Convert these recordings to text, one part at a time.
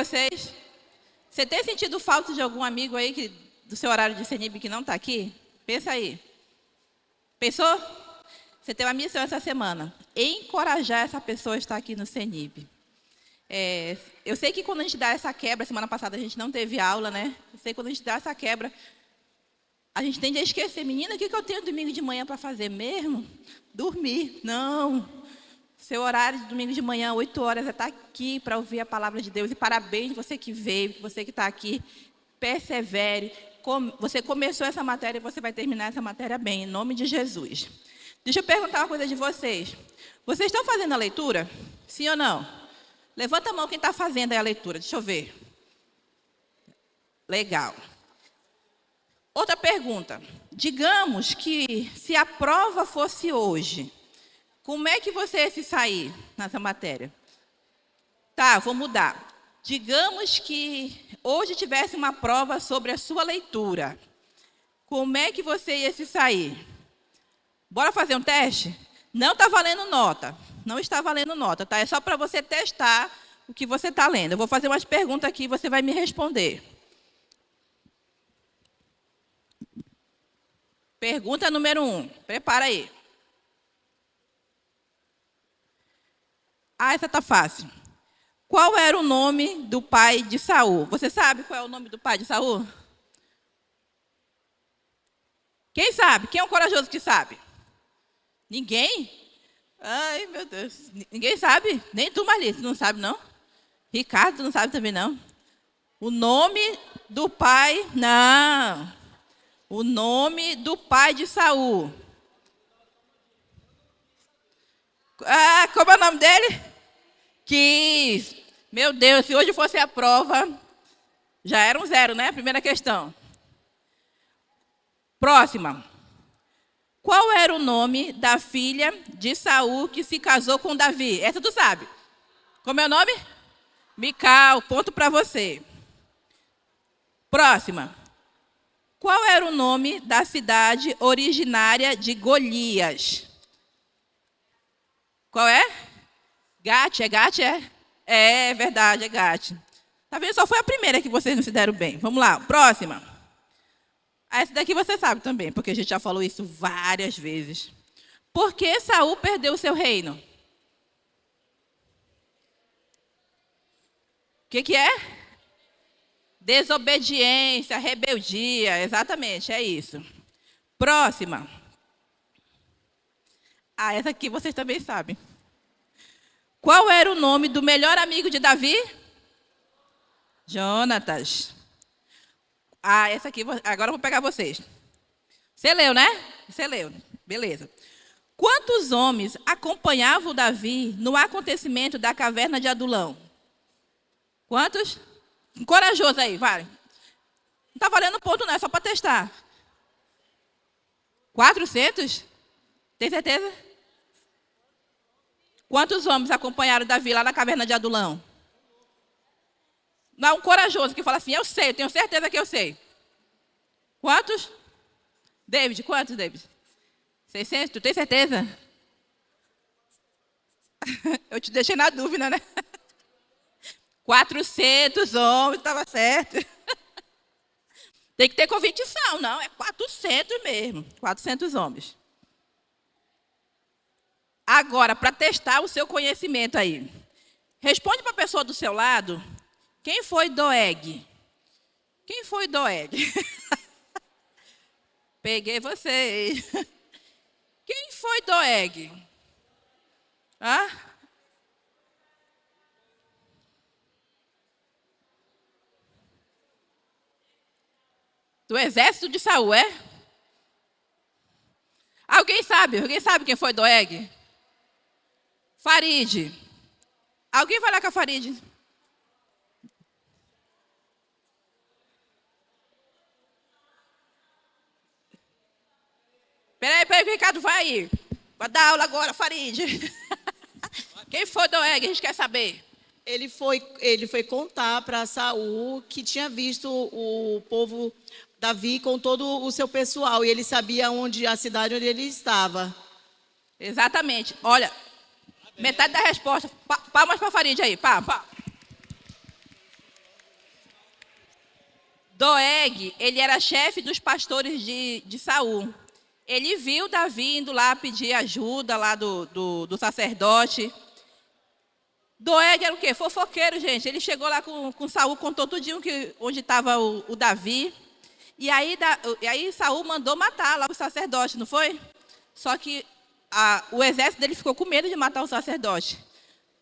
vocês. Você tem sentido falta de algum amigo aí do seu horário de CENIB que não está aqui? Pensa aí. Pensou? Você tem uma missão essa semana. Encorajar essa pessoa a estar aqui no CENIB. Eu sei que quando a gente dá essa quebra, semana passada a gente não teve aula, né? Eu sei que quando a gente dá essa quebra, a gente tende a esquecer. Menina, o que eu tenho domingo de manhã para fazer mesmo? Dormir. Não. Seu horário de domingo de manhã, 8 horas, é estar aqui para ouvir a palavra de Deus. E parabéns você que veio, você que está aqui. Persevere. Você começou essa matéria e você vai terminar essa matéria bem, em nome de Jesus. Deixa eu perguntar uma coisa de vocês. Vocês estão fazendo a leitura? Sim ou não? Levanta a mão quem está fazendo aí a leitura. Deixa eu ver. Legal. Outra pergunta. Digamos que se a prova fosse hoje, como é que você ia se sair nessa matéria? Tá, vou mudar. Digamos que hoje tivesse uma prova sobre a sua leitura. Como é que você ia se sair? Bora fazer um teste? Não está valendo nota. Não está valendo nota, tá? É só para você testar o que você está lendo. Eu vou fazer umas perguntas aqui e você vai me responder. Pergunta número 1. Prepara aí. Essa está fácil. Qual era o nome do pai de Saul? Você sabe qual é o nome do pai de Saul? Quem sabe? Quem é o corajoso que sabe? Ninguém? Ai, meu Deus. Ninguém sabe? Nem tu, Marli, não sabe, não? Ricardo, não sabe também, não? O nome do pai... Não. O nome do pai de Saul. Ah, como é o nome dele? Quis. Meu Deus, se hoje fosse a prova, já era um 0, né? Primeira questão. Próxima. Qual era o nome da filha de Saul que se casou com Davi? Essa tu sabe. Como é o nome? Mical, ponto para você. Próxima. Qual era o nome da cidade originária de Golias? Qual é? Gate, é Gate, é? É verdade, é Gate. Tá vendo? Só foi a primeira que vocês não se deram bem. Vamos lá, próxima. Essa daqui você sabe também, porque a gente já falou isso várias vezes. Por que Saul perdeu o seu reino? O que é? Desobediência, rebeldia, exatamente, é isso. Próxima. Essa aqui vocês também sabem. Qual era o nome do melhor amigo de Davi? Jonatas. Essa aqui, agora eu vou pegar vocês. Você leu, né? Você leu, beleza. Quantos homens acompanhavam Davi no acontecimento da caverna de Adulão? Quantos? Corajoso aí, vai. Não está valendo ponto não, é só para testar. 400? Tem certeza? Quantos homens acompanharam Davi lá na caverna de Adulão? Não, um corajoso que fala assim, eu sei, eu tenho certeza que eu sei. Quantos? David, quantos, David? 600? Tu tem certeza? Eu te deixei na dúvida, né? 400 homens, estava certo. Tem que ter convicção, não, é 400 mesmo. 400 homens. Agora, para testar o seu conhecimento aí. Responde para a pessoa do seu lado, quem foi Doeg? Quem foi Doeg? Peguei vocês. Quem foi Doeg? Do exército de Saul, é? Alguém sabe? Alguém sabe quem foi Doeg? Farid. Alguém vai lá com a Farid? Peraí, que o Ricardo vai aí. Vai dar aula agora, Farid. Quem foi Doeg? A gente quer saber. Ele foi contar para Saul que tinha visto o povo Davi com todo o seu pessoal e ele sabia a cidade onde ele estava. Exatamente. Olha, metade da resposta. Palmas para a Farid aí. Pá. Doeg, ele era chefe dos pastores de Saul. Ele viu Davi indo lá pedir ajuda lá do sacerdote. Doeg era o quê? Fofoqueiro, gente. Ele chegou lá com Saul, contou tudinho onde estava o Davi. E aí Saul mandou matar lá o sacerdote, não foi? Só que o exército dele ficou com medo de matar o sacerdote.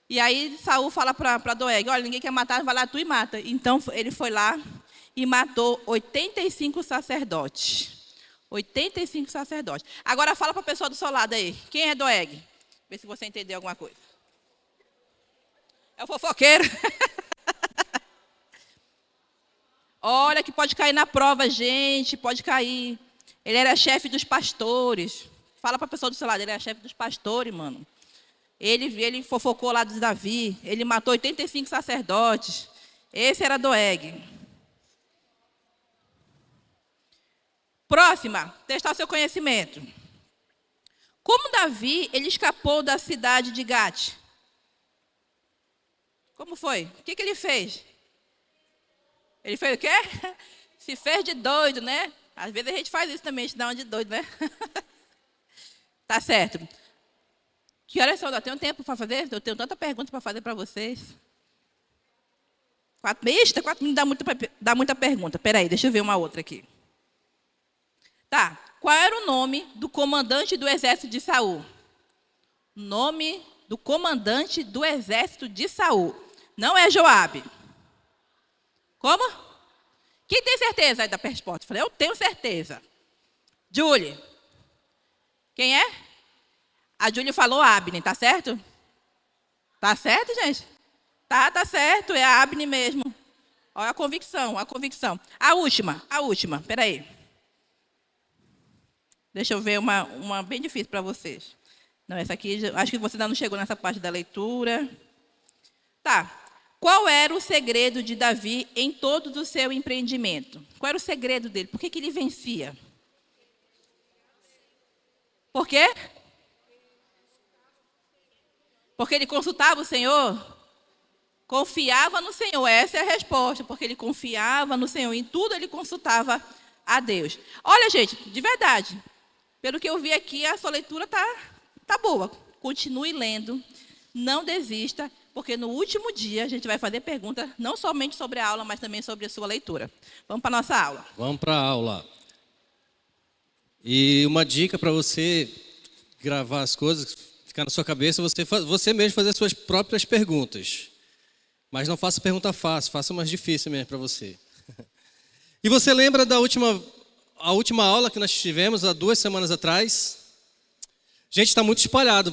E aí Saul fala para Doeg, olha, ninguém quer matar, vai lá tu e mata. Então ele foi lá e matou 85 sacerdotes. 85 sacerdotes. Agora fala para a pessoa do seu lado aí, quem é Doeg? Vê se você entendeu alguma coisa. É o fofoqueiro. Olha que pode cair na prova, gente, pode cair. Ele era chefe dos pastores. Fala para a pessoa do seu lado, ele era chefe dos pastores, mano. Ele fofocou lá de Davi, ele matou 85 sacerdotes. Esse era Doeg. Próxima, testar seu conhecimento. Como Davi, ele escapou da cidade de Gate? Como foi? O que ele fez? Ele fez o quê? Se fez de doido, né? Às vezes a gente faz isso também, a gente dá uma de doido, né? Tá certo. Que horas são? Eu tenho tempo para fazer? Eu tenho tanta pergunta para fazer para vocês. 4 minutos dá muita pergunta. Espera aí, deixa eu ver uma outra aqui. Tá. Qual era o nome do comandante do exército de Saul? Nome do comandante do exército de Saul. Não é Joabe. Como? Quem tem certeza aí da resposta? Eu falei, eu tenho certeza. Julie. Quem é? A Julie falou Abner, tá certo? Tá certo, gente? Tá certo, é a Abner mesmo. Olha a convicção, a convicção. A última, peraí. Deixa eu ver uma bem difícil para vocês. Não, essa aqui, acho que você ainda não chegou nessa parte da leitura. Tá. Qual era o segredo de Davi em todo o seu empreendimento? Qual era o segredo dele? Por que ele vencia? Por quê? Porque ele consultava o Senhor? Confiava no Senhor. Essa é a resposta. Porque ele confiava no Senhor. Em tudo ele consultava a Deus. Olha, gente, de verdade. Pelo que eu vi aqui, a sua leitura tá boa. Continue lendo. Não desista. Porque no último dia a gente vai fazer perguntas não somente sobre a aula, mas também sobre a sua leitura. Vamos para a nossa aula. Vamos para a aula. E uma dica para você gravar as coisas, ficar na sua cabeça, você mesmo fazer suas próprias perguntas. Mas não faça pergunta fácil, faça umas difíceis mesmo para você. E você lembra da a última aula que nós tivemos há 2 semanas atrás? Gente, está muito espalhado.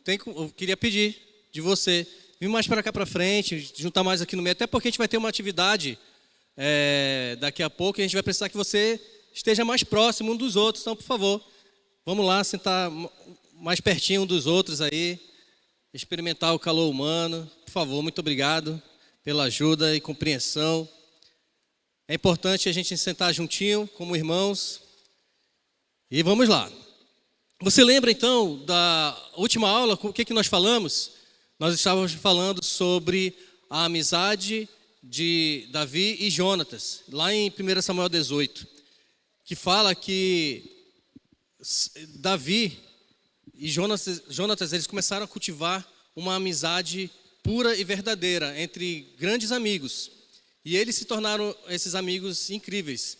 Eu queria pedir de você vir mais para cá para frente, juntar mais aqui no meio, até porque a gente vai ter uma atividade daqui a pouco e a gente vai precisar que você esteja mais próximo um dos outros. Então, por favor, vamos lá, sentar mais pertinho um dos outros aí, experimentar o calor humano. Por favor, muito obrigado pela ajuda e compreensão. É importante a gente sentar juntinho, como irmãos. E vamos lá. Você lembra, então, da última aula, o que nós falamos? Nós estávamos falando sobre a amizade de Davi e Jonatas, lá em 1 Samuel 18, que fala que Davi e Jonatas eles começaram a cultivar uma amizade pura e verdadeira entre grandes amigos. E eles se tornaram esses amigos incríveis.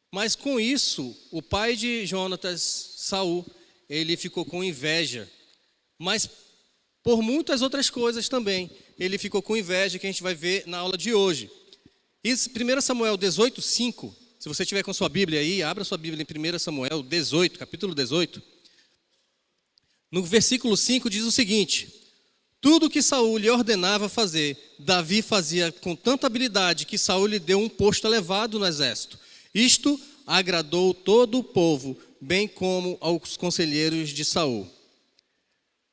Mas com isso, o pai de Jonatas, Saul, ele ficou com inveja. Mas por muitas outras coisas também, ele ficou com inveja, que a gente vai ver na aula de hoje. E 1 Samuel 18, 5, se você tiver com sua Bíblia aí, abra sua Bíblia em 1 Samuel 18, capítulo 18. No versículo 5 diz o seguinte: tudo que Saul lhe ordenava fazer, Davi fazia com tanta habilidade que Saul lhe deu um posto elevado no exército. Isto agradou todo o povo, bem como aos conselheiros de Saul.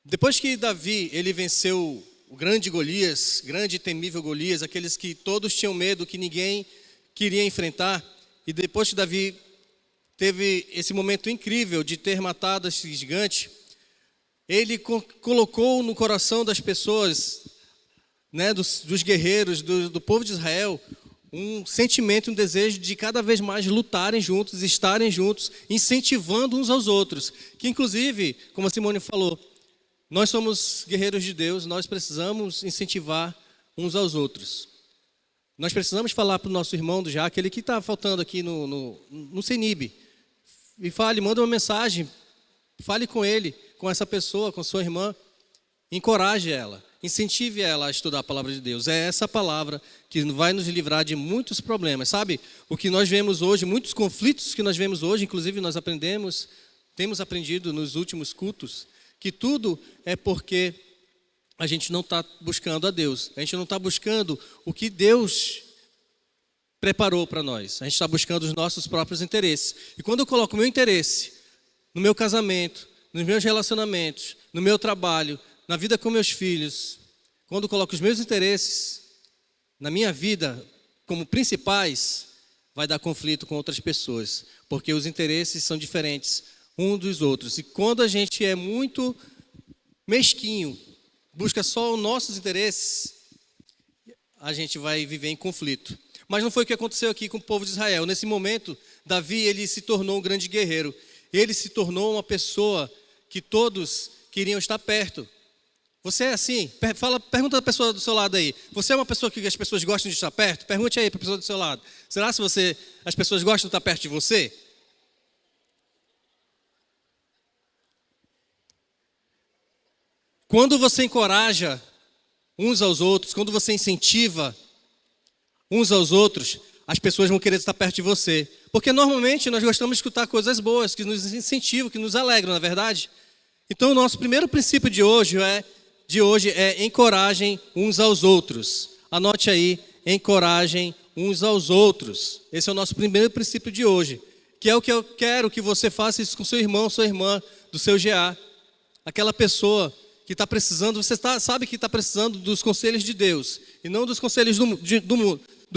Depois que Davi ele venceu o grande Golias, grande e temível Golias, aqueles que todos tinham medo, que ninguém queria enfrentar, e depois que Davi teve esse momento incrível de ter matado esse gigante, ele colocou no coração das pessoas, né, dos guerreiros, do povo de Israel, um sentimento, um desejo de cada vez mais lutarem juntos, estarem juntos, incentivando uns aos outros. Que inclusive, como a Simone falou, nós somos guerreiros de Deus, nós precisamos incentivar uns aos outros. Nós precisamos falar para o nosso irmão do Jaque, aquele que está faltando aqui no CENIB, e manda uma mensagem, fale com ele, com essa pessoa, com sua irmã, encoraje ela, incentive ela a estudar a palavra de Deus. É essa palavra que vai nos livrar de muitos problemas, sabe? O que nós vemos hoje, muitos conflitos que nós vemos hoje, inclusive nós temos aprendido nos últimos cultos, que tudo é porque a gente não está buscando a Deus, a gente não está buscando o que Deus preparou para nós, a gente está buscando os nossos próprios interesses. E quando eu coloco o meu interesse no meu casamento, nos meus relacionamentos, no meu trabalho, na vida com meus filhos, quando eu coloco os meus interesses na minha vida como principais, vai dar conflito com outras pessoas, porque os interesses são diferentes uns dos outros. E quando a gente é muito mesquinho, busca só os nossos interesses, a gente vai viver em conflito. Mas não foi o que aconteceu aqui com o povo de Israel. Nesse momento, Davi, ele se tornou um grande guerreiro. Ele se tornou uma pessoa que todos queriam estar perto. Você é assim? Pergunta a pessoa do seu lado aí. Você é uma pessoa que as pessoas gostam de estar perto? Pergunte aí para a pessoa do seu lado. Será que as pessoas gostam de estar perto de você? Quando você encoraja uns aos outros, quando você incentiva uns aos outros, as pessoas vão querer estar perto de você. Porque normalmente nós gostamos de escutar coisas boas, que nos incentivam, que nos alegram, não é verdade? Então o nosso primeiro princípio de hoje é encorajem uns aos outros. Anote aí, encorajem uns aos outros. Esse é o nosso primeiro princípio de hoje, que é o que eu quero que você faça isso com seu irmão, sua irmã, do seu GA. Aquela pessoa que está precisando, sabe que está precisando dos conselhos de Deus, e não dos conselhos do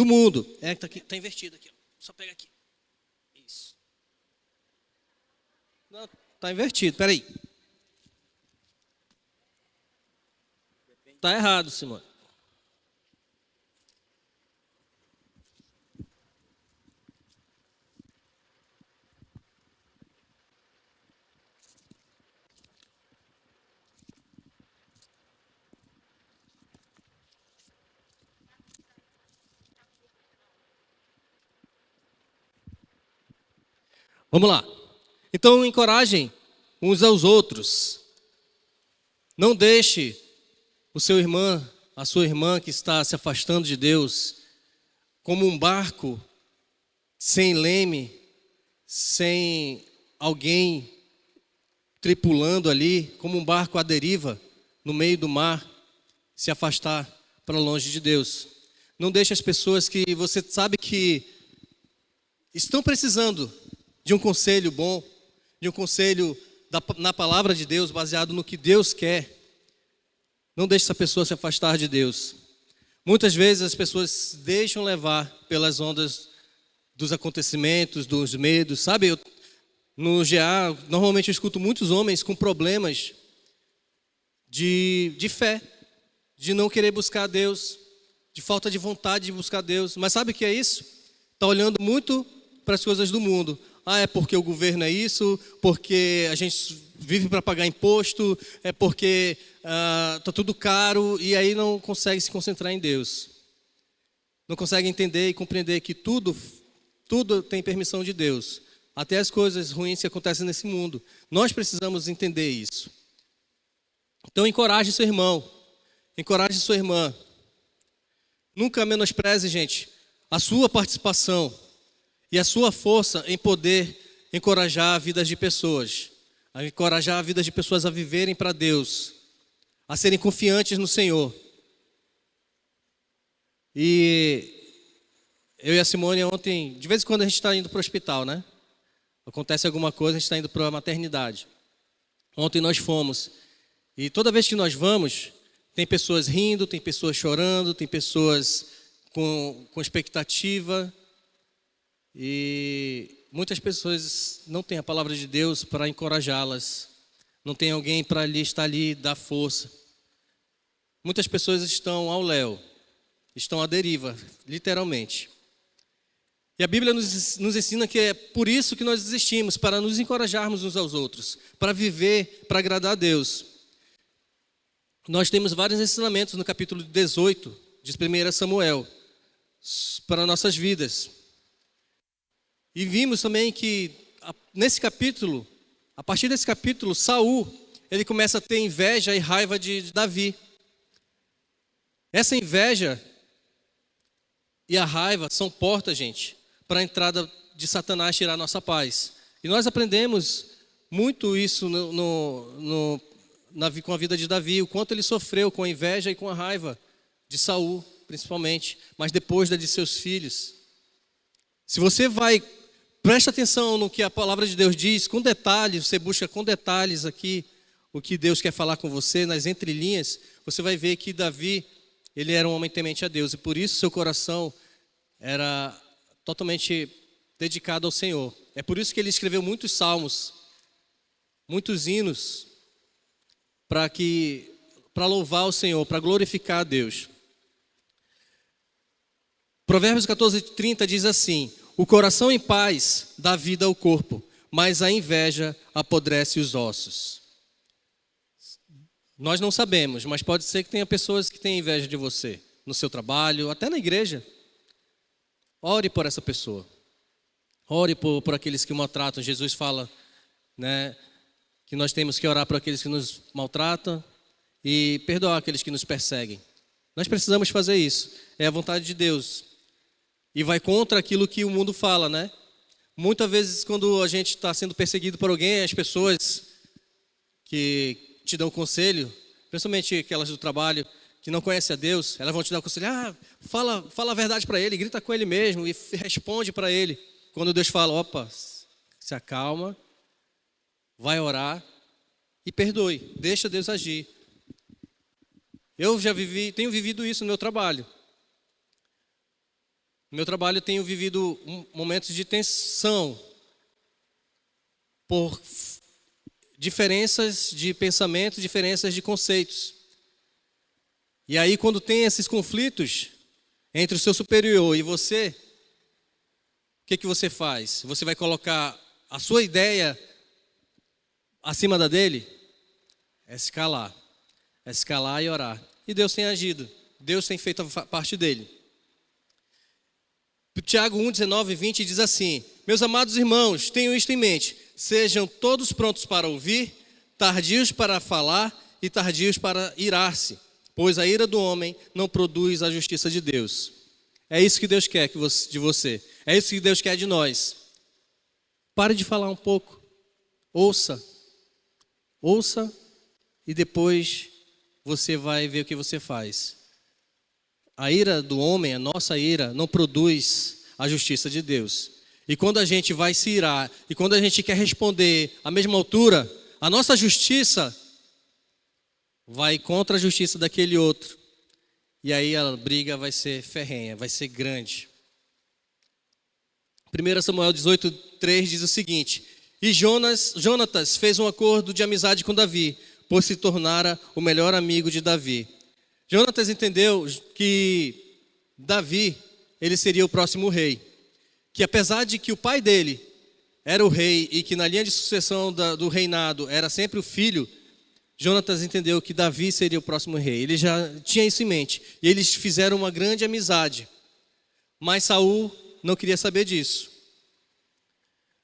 mundo. Está invertido aqui, ó. Só pega aqui. Isso. Não, está invertido, peraí. Está errado, Simone. Vamos lá. Então, encorajem uns aos outros. Não deixe a sua irmã que está se afastando de Deus, como um barco sem leme, sem alguém tripulando ali, como um barco à deriva, no meio do mar, se afastar para longe de Deus. Não deixe as pessoas que você sabe que estão precisando de um conselho bom, de um conselho na palavra de Deus, baseado no que Deus quer. Não deixe essa pessoa se afastar de Deus. Muitas vezes as pessoas se deixam levar pelas ondas dos acontecimentos, dos medos. Sabe, no GA, normalmente eu escuto muitos homens com problemas de fé, de não querer buscar Deus, de falta de vontade de buscar Deus. Mas sabe o que é isso? Está olhando muito para as coisas do mundo. É porque o governo é isso, porque a gente vive para pagar imposto, é porque está tudo caro, e aí não consegue se concentrar em Deus. Não consegue entender e compreender que tudo tem permissão de Deus. Até as coisas ruins que acontecem nesse mundo. Nós precisamos entender isso. Então encoraje seu irmão, encoraje sua irmã. Nunca menospreze, gente, a sua participação e a sua força em poder encorajar a vida de pessoas, a encorajar a vida de pessoas a viverem para Deus, a serem confiantes no Senhor. E eu e a Simone ontem, de vez em quando a gente está indo para o hospital, né? Acontece alguma coisa, a gente está indo para a maternidade. Ontem nós fomos, e toda vez que nós vamos, tem pessoas rindo, tem pessoas chorando, tem pessoas com expectativa. E muitas pessoas não têm a palavra de Deus para encorajá-las. Não tem alguém para estar ali, dar força. Muitas pessoas estão ao léu, estão à deriva, literalmente. E a Bíblia nos ensina que é por isso que nós existimos, para nos encorajarmos uns aos outros, para viver, para agradar a Deus. Nós temos vários ensinamentos no capítulo 18 de 1 Samuel para nossas vidas. E vimos também que nesse capítulo, a partir desse capítulo, Saul, ele começa a ter inveja e raiva de Davi. Essa inveja e a raiva são portas, gente, para a entrada de Satanás tirar nossa paz. E nós aprendemos muito isso com a vida de Davi, o quanto ele sofreu com a inveja e com a raiva de Saul, principalmente, mas depois da de seus filhos. Se você presta atenção no que a palavra de Deus diz, com detalhes, você busca com detalhes aqui o que Deus quer falar com você, nas entrelinhas, você vai ver que Davi, ele era um homem temente a Deus, e por isso seu coração era totalmente dedicado ao Senhor. É por isso que ele escreveu muitos salmos, muitos hinos, para louvar o Senhor, para glorificar a Deus. Provérbios 14:30 diz assim: o coração em paz dá vida ao corpo, mas a inveja apodrece os ossos. Nós não sabemos, mas pode ser que tenha pessoas que tenham inveja de você, no seu trabalho, até na igreja. Ore por essa pessoa. Ore por aqueles que o maltratam. Jesus fala, né, que nós temos que orar por aqueles que nos maltratam e perdoar aqueles que nos perseguem. Nós precisamos fazer isso. É a vontade de Deus. E vai contra aquilo que o mundo fala, né? Muitas vezes, quando a gente está sendo perseguido por alguém, as pessoas que te dão conselho, principalmente aquelas do trabalho, que não conhecem a Deus, elas vão te dar um conselho: fala a verdade para ele, grita com ele mesmo e responde para ele. Quando Deus fala: opa, se acalma, vai orar e perdoe, deixa Deus agir. Eu tenho vivido isso no meu trabalho. No meu trabalho eu tenho vivido momentos de tensão por diferenças de pensamento, diferenças de conceitos. E aí, quando tem esses conflitos entre o seu superior e você, o que você faz? Você vai colocar a sua ideia acima da dele? É se calar e orar. E Deus tem agido, Deus tem feito a parte dele. Tiago 1, 19 e 20 diz assim: meus amados irmãos, tenham isto em mente, sejam todos prontos para ouvir, tardios para falar e tardios para irar-se, pois a ira do homem não produz a justiça de Deus. É isso que Deus quer de você, é isso que Deus quer de nós. Pare de falar um pouco, ouça e depois você vai ver o que você faz. A ira do homem, a nossa ira, não produz a justiça de Deus. E quando a gente vai se irar, e quando a gente quer responder à mesma altura, a nossa justiça vai contra a justiça daquele outro. E aí a briga vai ser ferrenha, vai ser grande. 1 Samuel 18:3 diz o seguinte: e Jonatas fez um acordo de amizade com Davi, pois se tornara o melhor amigo de Davi. Jonatas entendeu que Davi, ele seria o próximo rei. Que apesar de que o pai dele era o rei e que na linha de sucessão do reinado era sempre o filho, Jonatas entendeu que Davi seria o próximo rei. Ele já tinha isso em mente. E eles fizeram uma grande amizade. Mas Saul não queria saber disso.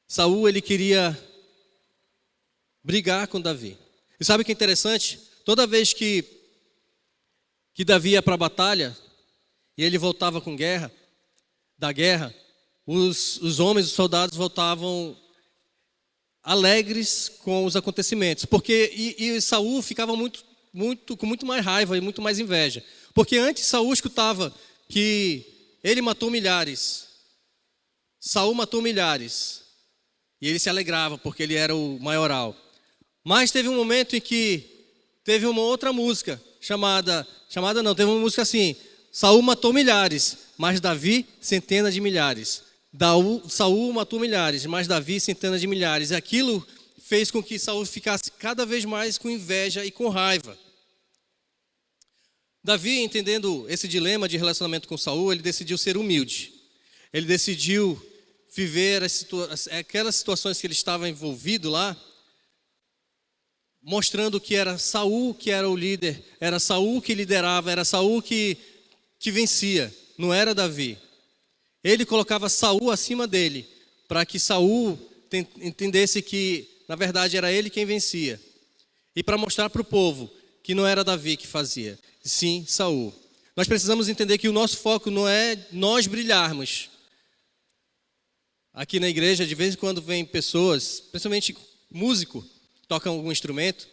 Saul, ele queria brigar com Davi. E sabe o que é interessante? Toda vez que Davi ia para a batalha, e ele voltava da guerra, os homens, os soldados voltavam alegres com os acontecimentos, porque e Saul ficava com muito mais raiva e muito mais inveja, porque antes Saul escutava que ele matou milhares, Saul matou milhares, e ele se alegrava porque ele era o maioral. Mas teve um momento em que teve uma outra música teve uma música assim: Saul matou milhares, mas Davi centenas de milhares. Saul matou milhares, mas Davi centenas de milhares. E aquilo fez com que Saul ficasse cada vez mais com inveja e com raiva. Davi, entendendo esse dilema de relacionamento com Saul, ele decidiu ser humilde. ele decidiu viver aquelas situações que ele estava envolvido lá, mostrando que era Saul que era o líder, era Saul que liderava, era Saul que vencia, não era Davi. Ele colocava Saul acima dele, para que Saul entendesse que, na verdade, era ele quem vencia. E para mostrar para o povo que não era Davi que fazia, sim Saul. Nós precisamos entender que o nosso foco não é nós brilharmos. Aqui na igreja, de vez em quando vem pessoas, principalmente músico, tocam algum instrumento,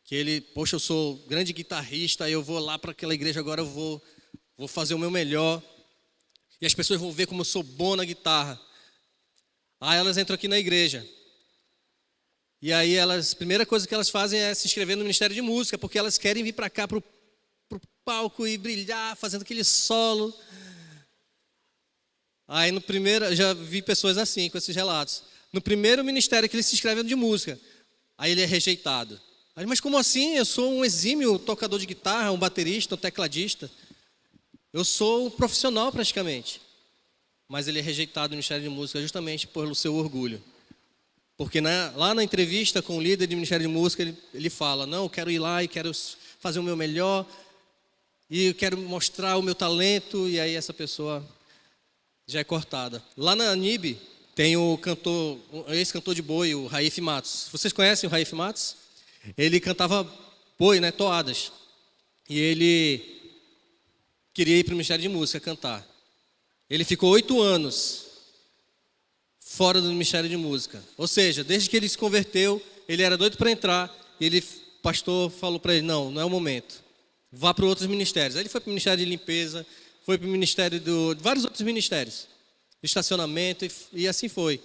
que ele, poxa, eu sou grande guitarrista, eu vou lá para aquela igreja agora, eu vou fazer o meu melhor. E as pessoas vão ver como eu sou bom na guitarra. Aí elas entram aqui na igreja. E aí a primeira coisa que elas fazem é se inscrever no Ministério de Música, porque elas querem vir para cá, pro palco e brilhar, fazendo aquele solo. Aí no primeiro, já vi pessoas assim, com esses relatos. No primeiro ministério que eles se inscrevem de música, aí ele é rejeitado. Aí, mas como assim? Eu sou um exímio tocador de guitarra, um baterista, um tecladista. Eu sou um profissional praticamente. Mas ele é rejeitado no Ministério de Música justamente pelo seu orgulho. Porque lá na entrevista com o líder do Ministério de Música, ele fala, não, eu quero ir lá e quero fazer o meu melhor, e eu quero mostrar o meu talento, e aí essa pessoa já é cortada. Lá na NIB tem o cantor, ex-cantor de boi, o Raif Matos. Vocês conhecem o Raif Matos? Ele cantava boi, né, toadas. E ele queria ir para o Ministério de Música cantar. Ele ficou 8 anos fora do Ministério de Música. Ou seja, desde que ele se converteu, ele era doido para entrar, e o pastor falou para ele, não é o momento. Vá para outros ministérios. Aí ele foi para o Ministério de Limpeza, foi para o Ministério de vários outros ministérios. Estacionamento e assim foi.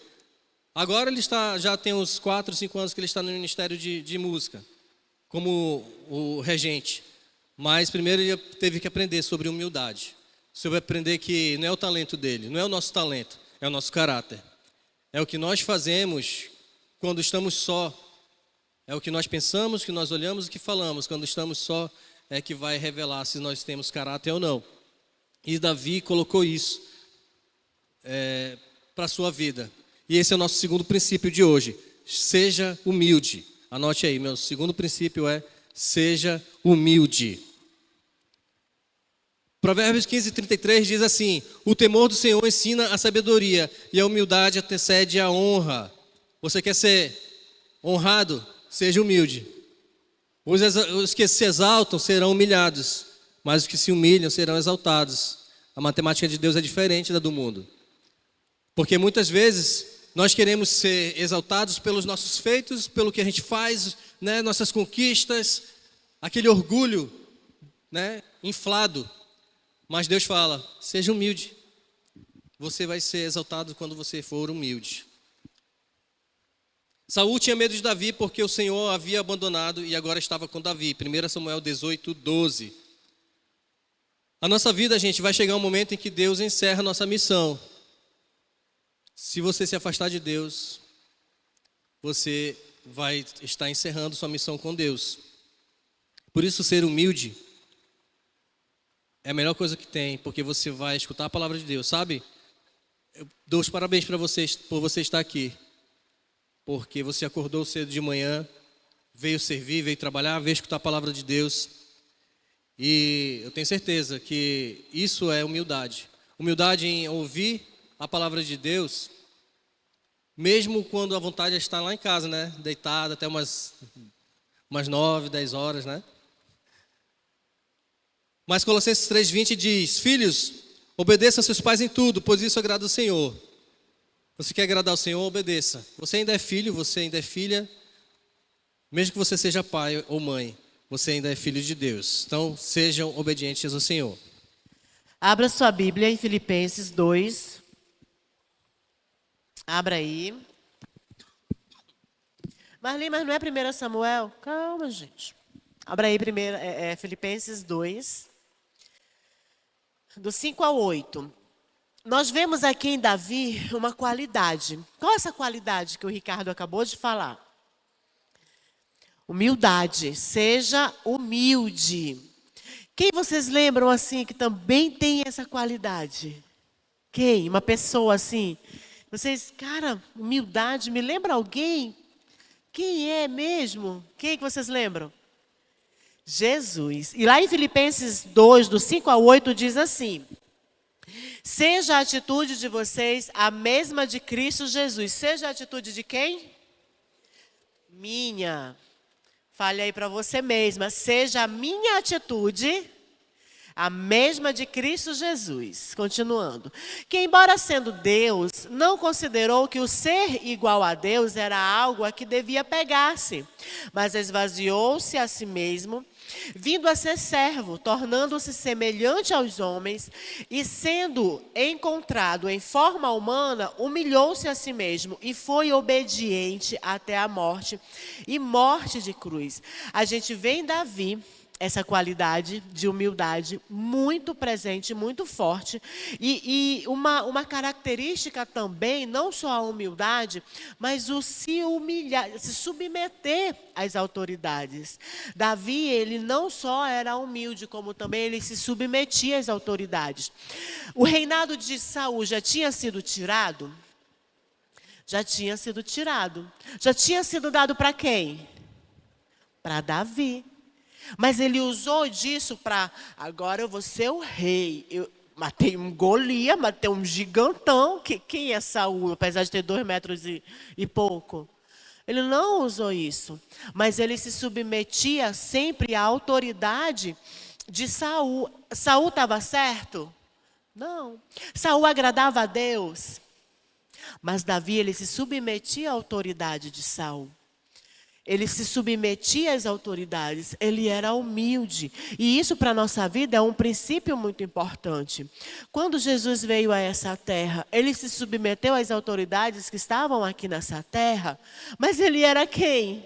Agora ele já tem uns 4, 5 anos que ele está no Ministério de Música, como o regente. Mas primeiro ele teve que aprender sobre humildade. Sobre aprender que não é o talento dele, não é o nosso talento, é o nosso caráter. É o que nós fazemos quando estamos só. É o que nós pensamos, que nós olhamos e que falamos. Quando estamos só é que vai revelar se nós temos caráter ou não. E Davi colocou isso para a sua vida. E esse é o nosso segundo princípio de hoje. Seja humilde. Anote aí, meu segundo princípio é seja humilde. Provérbios 15:33 diz assim, o temor do Senhor ensina a sabedoria e a humildade antecede a honra. Você quer ser honrado? Seja humilde. Os que se exaltam serão humilhados, mas os que se humilham serão exaltados. A matemática de Deus é diferente da do mundo. Porque muitas vezes nós queremos ser exaltados pelos nossos feitos, pelo que a gente faz, né, nossas conquistas, aquele orgulho, né, inflado. Mas Deus fala, seja humilde. Você vai ser exaltado quando você for humilde. Saul tinha medo de Davi porque o Senhor havia abandonado e agora estava com Davi. 1 Samuel 18:12. A nossa vida, gente, vai chegar um momento em que Deus encerra a nossa missão. Se você se afastar de Deus, você vai estar encerrando sua missão com Deus. Por isso, ser humilde é a melhor coisa que tem, porque você vai escutar a palavra de Deus, sabe? Eu dou os parabéns para vocês por você estar aqui. Porque você acordou cedo de manhã, veio servir, veio trabalhar, veio escutar a palavra de Deus. E eu tenho certeza que isso é humildade. Humildade em ouvir a palavra de Deus, mesmo quando a vontade é estar lá em casa, né? Deitado até umas 9, 10 horas, né? Mas Colossenses 3:20 diz, filhos, obedeça a seus pais em tudo, pois isso agrada ao Senhor. Você quer agradar ao Senhor, obedeça. Você ainda é filho, você ainda é filha, mesmo que você seja pai ou mãe, você ainda é filho de Deus. Então, sejam obedientes ao Senhor. Abra sua Bíblia em Filipenses 2. Abra aí. Marli, mas não é 1 Samuel? Calma, gente. Abra aí Filipenses 2, do 5 ao 8. Nós vemos aqui em Davi uma qualidade. Qual é essa qualidade que o Ricardo acabou de falar? Humildade. Seja humilde. Quem vocês lembram assim que também tem essa qualidade? Quem? Uma pessoa assim. Vocês, cara, humildade, me lembra alguém? Quem é mesmo? Quem que vocês lembram? Jesus. E lá em Filipenses 2, do 5 ao 8, diz assim: seja a atitude de vocês a mesma de Cristo Jesus. Seja a atitude de quem? Minha. Fale aí para você mesma. Seja a minha atitude a mesma de Cristo Jesus. Continuando. Que, embora sendo Deus, não considerou que o ser igual a Deus era algo a que devia pegar-se, mas esvaziou-se a si mesmo, vindo a ser servo, tornando-se semelhante aos homens, e sendo encontrado em forma humana, humilhou-se a si mesmo e foi obediente até a morte, e morte de cruz. A gente vê em Davi essa qualidade de humildade muito presente, muito forte. E uma característica também, não só a humildade, mas o se humilhar, se submeter às autoridades. Davi, ele não só era humilde, como também ele se submetia às autoridades. O reinado de Saul já tinha sido tirado? Já tinha sido tirado. Já tinha sido dado para quem? Para Davi. Mas ele usou disso para, agora eu vou ser o rei. Eu matei um Golias, matei um gigantão. Quem é Saul, apesar de ter 2 metros e pouco? Ele não usou isso. Mas ele se submetia sempre à autoridade de Saul. Saul estava certo? Não. Saul agradava a Deus. Mas Davi, ele se submetia à autoridade de Saul. Ele se submetia às autoridades, ele era humilde. E isso para a nossa vida é um princípio muito importante. Quando Jesus veio a essa terra, ele se submeteu às autoridades que estavam aqui nessa terra. Mas ele era quem?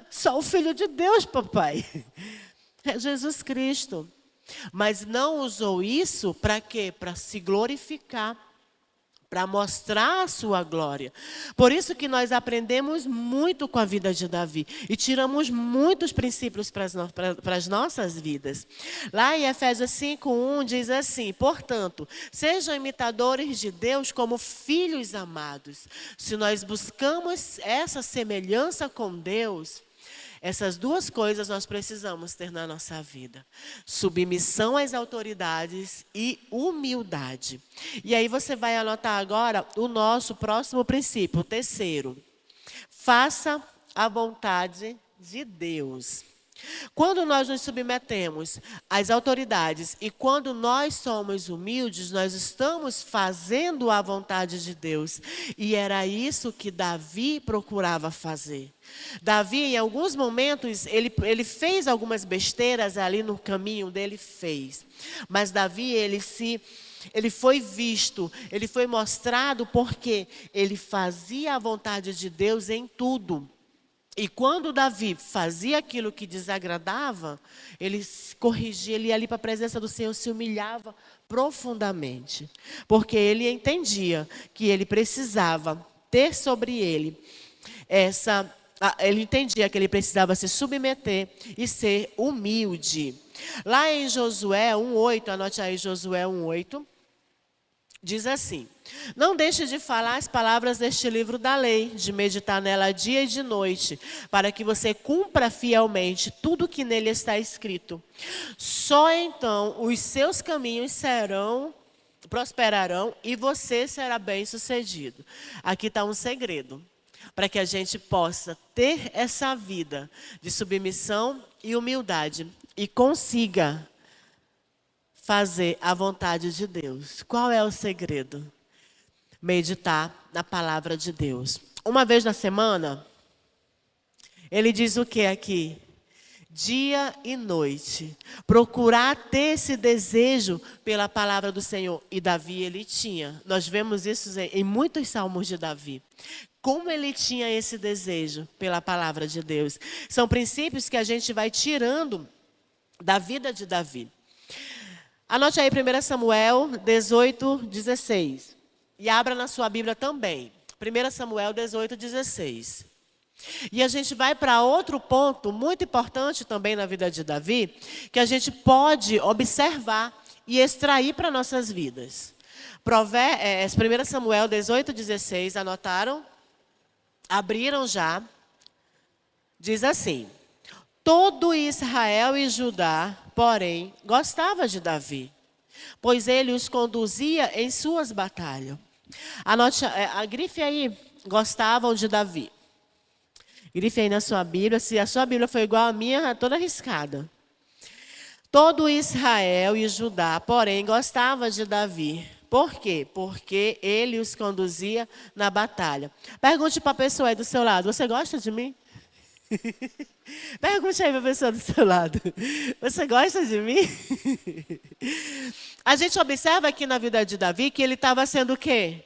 Só o Filho de Deus, papai. É Jesus Cristo. Mas não usou isso para quê? Para se glorificar. Para mostrar a sua glória. Por isso que nós aprendemos muito com a vida de Davi. E tiramos muitos princípios para as nossas vidas. Lá em Efésios 5:1 diz assim: portanto, sejam imitadores de Deus como filhos amados. Se nós buscamos essa semelhança com Deus, essas duas coisas nós precisamos ter na nossa vida. Submissão às autoridades e humildade. E aí você vai anotar agora o nosso próximo princípio, o terceiro. Faça a vontade de Deus. Quando nós nos submetemos às autoridades e quando nós somos humildes, nós estamos fazendo a vontade de Deus. E era isso que Davi procurava fazer. Davi, em alguns momentos, ele fez algumas besteiras ali no caminho dele, fez. Mas Davi, ele foi visto, ele foi mostrado porque ele fazia a vontade de Deus em tudo. E quando Davi fazia aquilo que desagradava, ele se corrigia, ele ia ali para a presença do Senhor, se humilhava profundamente. Porque ele entendia que ele precisava ter sobre ele ele entendia que ele precisava se submeter e ser humilde. Lá em Josué 1:8, anote aí Josué 1:8, diz assim: não deixe de falar as palavras deste livro da lei, de meditar nela dia e de noite, para que você cumpra fielmente tudo que nele está escrito. Só então os seus caminhos prosperarão e você será bem-sucedido. Aqui está um segredo, para que a gente possa ter essa vida de submissão e humildade e consiga fazer a vontade de Deus. Qual é o segredo? Meditar na palavra de Deus. Uma vez na semana, ele diz o que aqui? Dia e noite. Procurar ter esse desejo pela palavra do Senhor. E Davi, ele tinha. Nós vemos isso em muitos salmos de Davi. Como ele tinha esse desejo pela palavra de Deus. São princípios que a gente vai tirando da vida de Davi. Anote aí 1 Samuel 18:16. E abra na sua Bíblia também. 1 Samuel 18:16. E a gente vai para outro ponto muito importante também na vida de Davi, que a gente pode observar e extrair para nossas vidas. 1 Samuel 18:16, anotaram? Abriram já. Diz assim: todo Israel e Judá, porém, gostava de Davi, pois ele os conduzia em suas batalhas. Anote, grife aí, gostavam de Davi. Grife aí na sua Bíblia. Se a sua Bíblia foi igual à minha, toda arriscada. Todo Israel e Judá, porém, gostava de Davi. Por quê? Porque ele os conduzia na batalha. Pergunte para a pessoa aí do seu lado: você gosta de mim? Pergunte aí para a pessoa do seu lado: você gosta de mim? A gente observa aqui na vida de Davi que ele estava sendo o quê?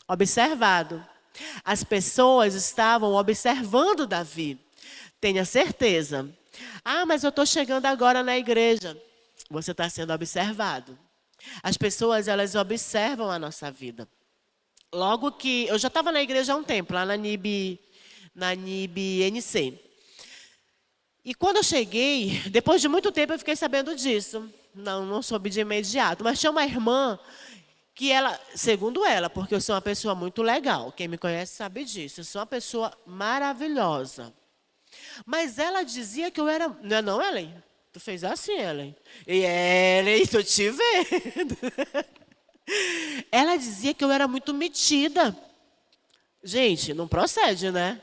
Observado. As pessoas estavam observando Davi. Tenha certeza. Ah, mas eu estou chegando agora na igreja. Você está sendo observado. As pessoas, elas observam a nossa vida. Logo que... Eu já estava na igreja há um tempo, lá na NIB NC. E quando eu cheguei, depois de muito tempo eu fiquei sabendo disso. Não soube de imediato. Mas tinha uma irmã que ela, segundo ela, porque eu sou uma pessoa muito legal. Quem me conhece sabe disso. Eu sou uma pessoa maravilhosa. Mas ela dizia que eu era... Não, Ellen? Tu fez assim, Ellen. E Ellen, tô te vendo. Ela dizia que eu era muito metida. Gente, não procede, né?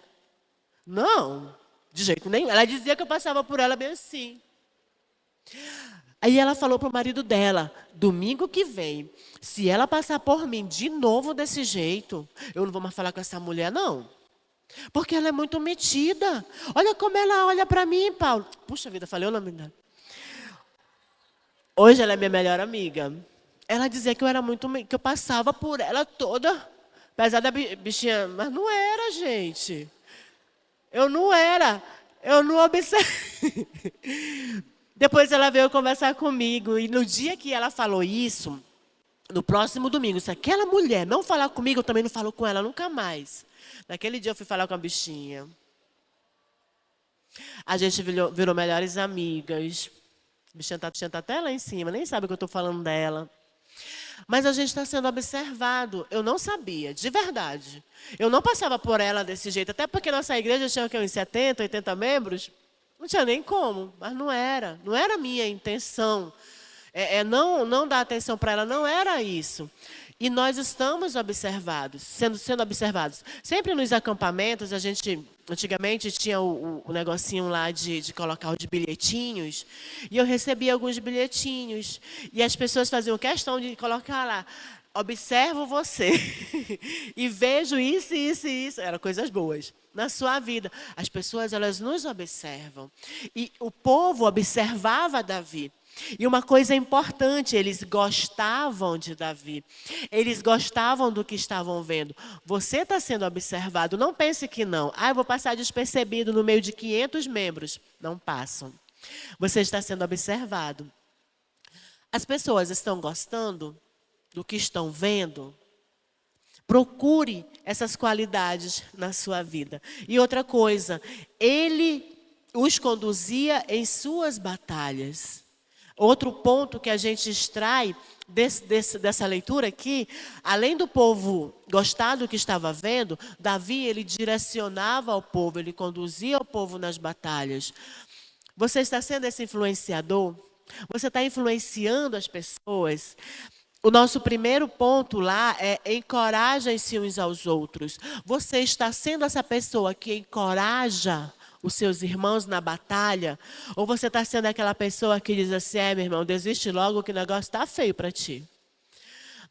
Não, de jeito nenhum. Ela dizia que eu passava por ela bem assim. Aí ela falou para o marido dela: domingo que vem, se ela passar por mim de novo desse jeito, eu não vou mais falar com essa mulher, não. Porque ela é muito metida. Olha como ela olha para mim, Paulo. Puxa vida, falei o nome dela. Hoje ela é minha melhor amiga. Ela dizia que eu era que eu passava por ela toda. Apesar da bichinha, mas não era, gente. Eu não era. Eu não observei. Depois ela veio conversar comigo. E no dia que ela falou isso, no próximo domingo, se aquela mulher não falar comigo, eu também não falo com ela nunca mais. Naquele dia eu fui falar com a bichinha. A gente virou melhores amigas. A bichinha tá até lá em cima, nem sabe que eu estou falando dela. Mas a gente está sendo observado. Eu não sabia, de verdade. Eu não passava por ela desse jeito. Até porque nossa igreja tinha uns 70, 80 membros. Não tinha nem como, mas não era. Não era a minha intenção. Não dar atenção para ela, não era isso. E nós estamos observados, sendo observados. Sempre nos acampamentos, a gente, antigamente, tinha o negocinho lá de colocar os bilhetinhos. E eu recebia alguns bilhetinhos. E as pessoas faziam questão de colocar lá: observo você. E vejo isso, isso e isso. Eram coisas boas. Na sua vida, as pessoas, elas nos observam. E o povo observava Davi. E uma coisa importante, eles gostavam de Davi. Eles gostavam do que estavam vendo. Você está sendo observado. Não pense que não. Eu vou passar despercebido no meio de 500 membros. Não passam. Você está sendo observado. As pessoas estão gostando do que estão vendo? Procure essas qualidades na sua vida. E outra coisa, ele os conduzia em suas batalhas. Outro ponto que a gente extrai dessa leitura aqui, além do povo gostar do que estava vendo, Davi, ele direcionava ao povo, ele conduzia o povo nas batalhas. Você está sendo esse influenciador? Você está influenciando as pessoas? O nosso primeiro ponto lá é: encorajem-se uns aos outros. Você está sendo essa pessoa que encoraja os seus irmãos na batalha? Ou você está sendo aquela pessoa que diz assim: meu irmão, desiste logo que o negócio está feio para ti?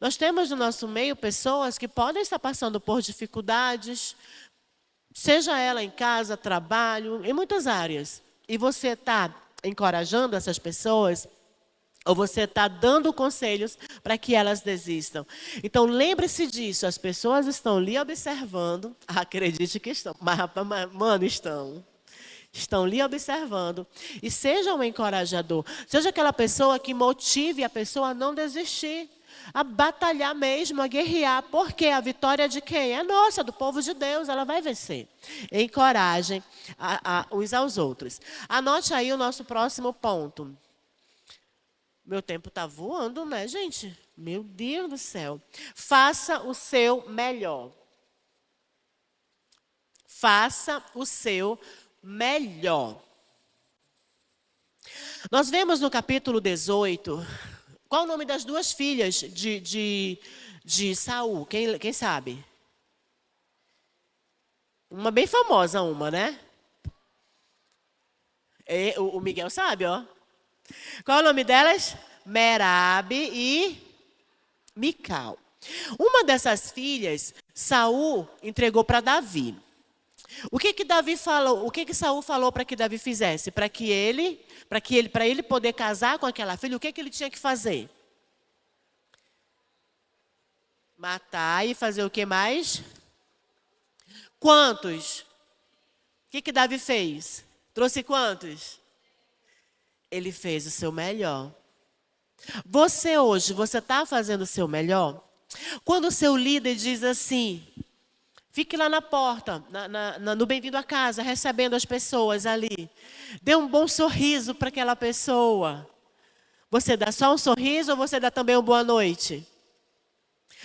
Nós temos no nosso meio pessoas que podem estar passando por dificuldades, seja ela em casa, trabalho, em muitas áreas. E você está encorajando essas pessoas? Ou você está dando conselhos para que elas desistam? Então, lembre-se disso. As pessoas estão lhe observando. Acredite que estão. Mano, estão. Estão lhe observando. E seja um encorajador. Seja aquela pessoa que motive a pessoa a não desistir. A batalhar mesmo, a guerrear. Porque a vitória de quem? É nossa, do povo de Deus. Ela vai vencer. Encorajem uns aos outros. Anote aí o nosso próximo ponto. Meu tempo está voando, né, gente? Meu Deus do céu. Faça o seu melhor. Faça o seu melhor. Nós vemos no capítulo 18, qual o nome das duas filhas de Saul? Quem sabe? Uma bem famosa, né? O Miguel sabe, ó. Qual é o nome delas? Merabe e Mical. Uma dessas filhas, Saul entregou para Davi. O que Davi falou? O que Saul falou para que Davi fizesse? Para ele poder casar com aquela filha, o que ele tinha que fazer? Matar e fazer o que mais? Quantos? O que Davi fez? Trouxe quantos? Ele fez o seu melhor. Você hoje, você está fazendo o seu melhor? Quando o seu líder diz assim, fique lá na porta, no bem-vindo à casa, recebendo as pessoas ali. Dê um bom sorriso para aquela pessoa. Você dá só um sorriso ou você dá também uma boa noite?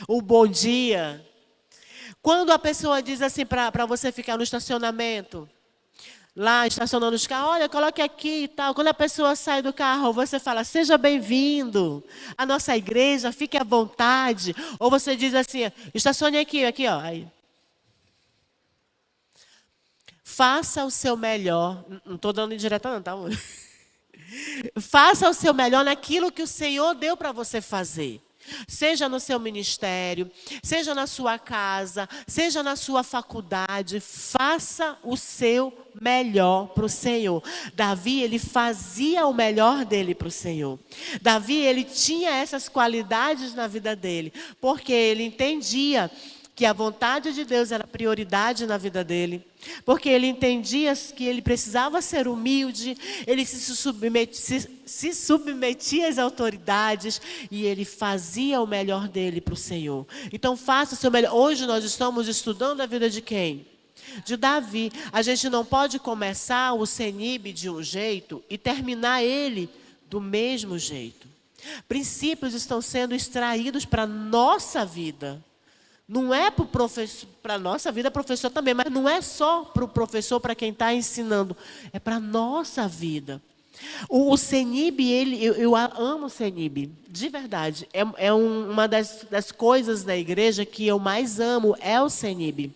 Um bom dia? Quando a pessoa diz assim para você ficar no estacionamento, lá estacionando os carros, olha, coloque aqui e tal. Quando a pessoa sai do carro, você fala, seja bem-vindo à nossa igreja, fique à vontade. Ou você diz assim, estacione aqui, ó. Aí. Faça o seu melhor. Não estou dando indireta não, tá? Faça o seu melhor naquilo que o Senhor deu para você fazer. Seja no seu ministério, seja na sua casa, seja na sua faculdade, faça o seu melhor para o Senhor. Davi, ele fazia o melhor dele para o Senhor. Davi, ele tinha essas qualidades na vida dele, porque ele entendia que a vontade de Deus era prioridade na vida dele, porque ele entendia que ele precisava ser humilde, ele se submetia às autoridades e ele fazia o melhor dele para o Senhor. Então faça o seu melhor. Hoje nós estamos estudando a vida de quem? De Davi. A gente não pode começar o CENIB de um jeito e terminar ele do mesmo jeito. Princípios estão sendo extraídos para a nossa vida. Não é para a nossa vida, professor também, mas não é só para o professor, para quem está ensinando, é para a nossa vida. O CENIB, eu amo o CENIB, de verdade. Uma das coisas da igreja que eu mais amo é o CENIB.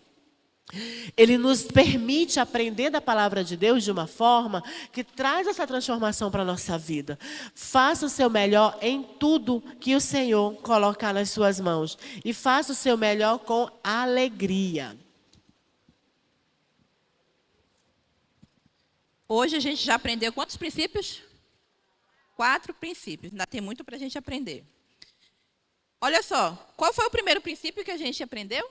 Ele nos permite aprender da palavra de Deus de uma forma que traz essa transformação para a nossa vida. Faça o seu melhor em tudo que o Senhor colocar nas suas mãos. E faça o seu melhor com alegria. Hoje a gente já aprendeu quantos princípios? 4 princípios. Ainda tem muito para a gente aprender. Olha só, qual foi o primeiro princípio que a gente aprendeu?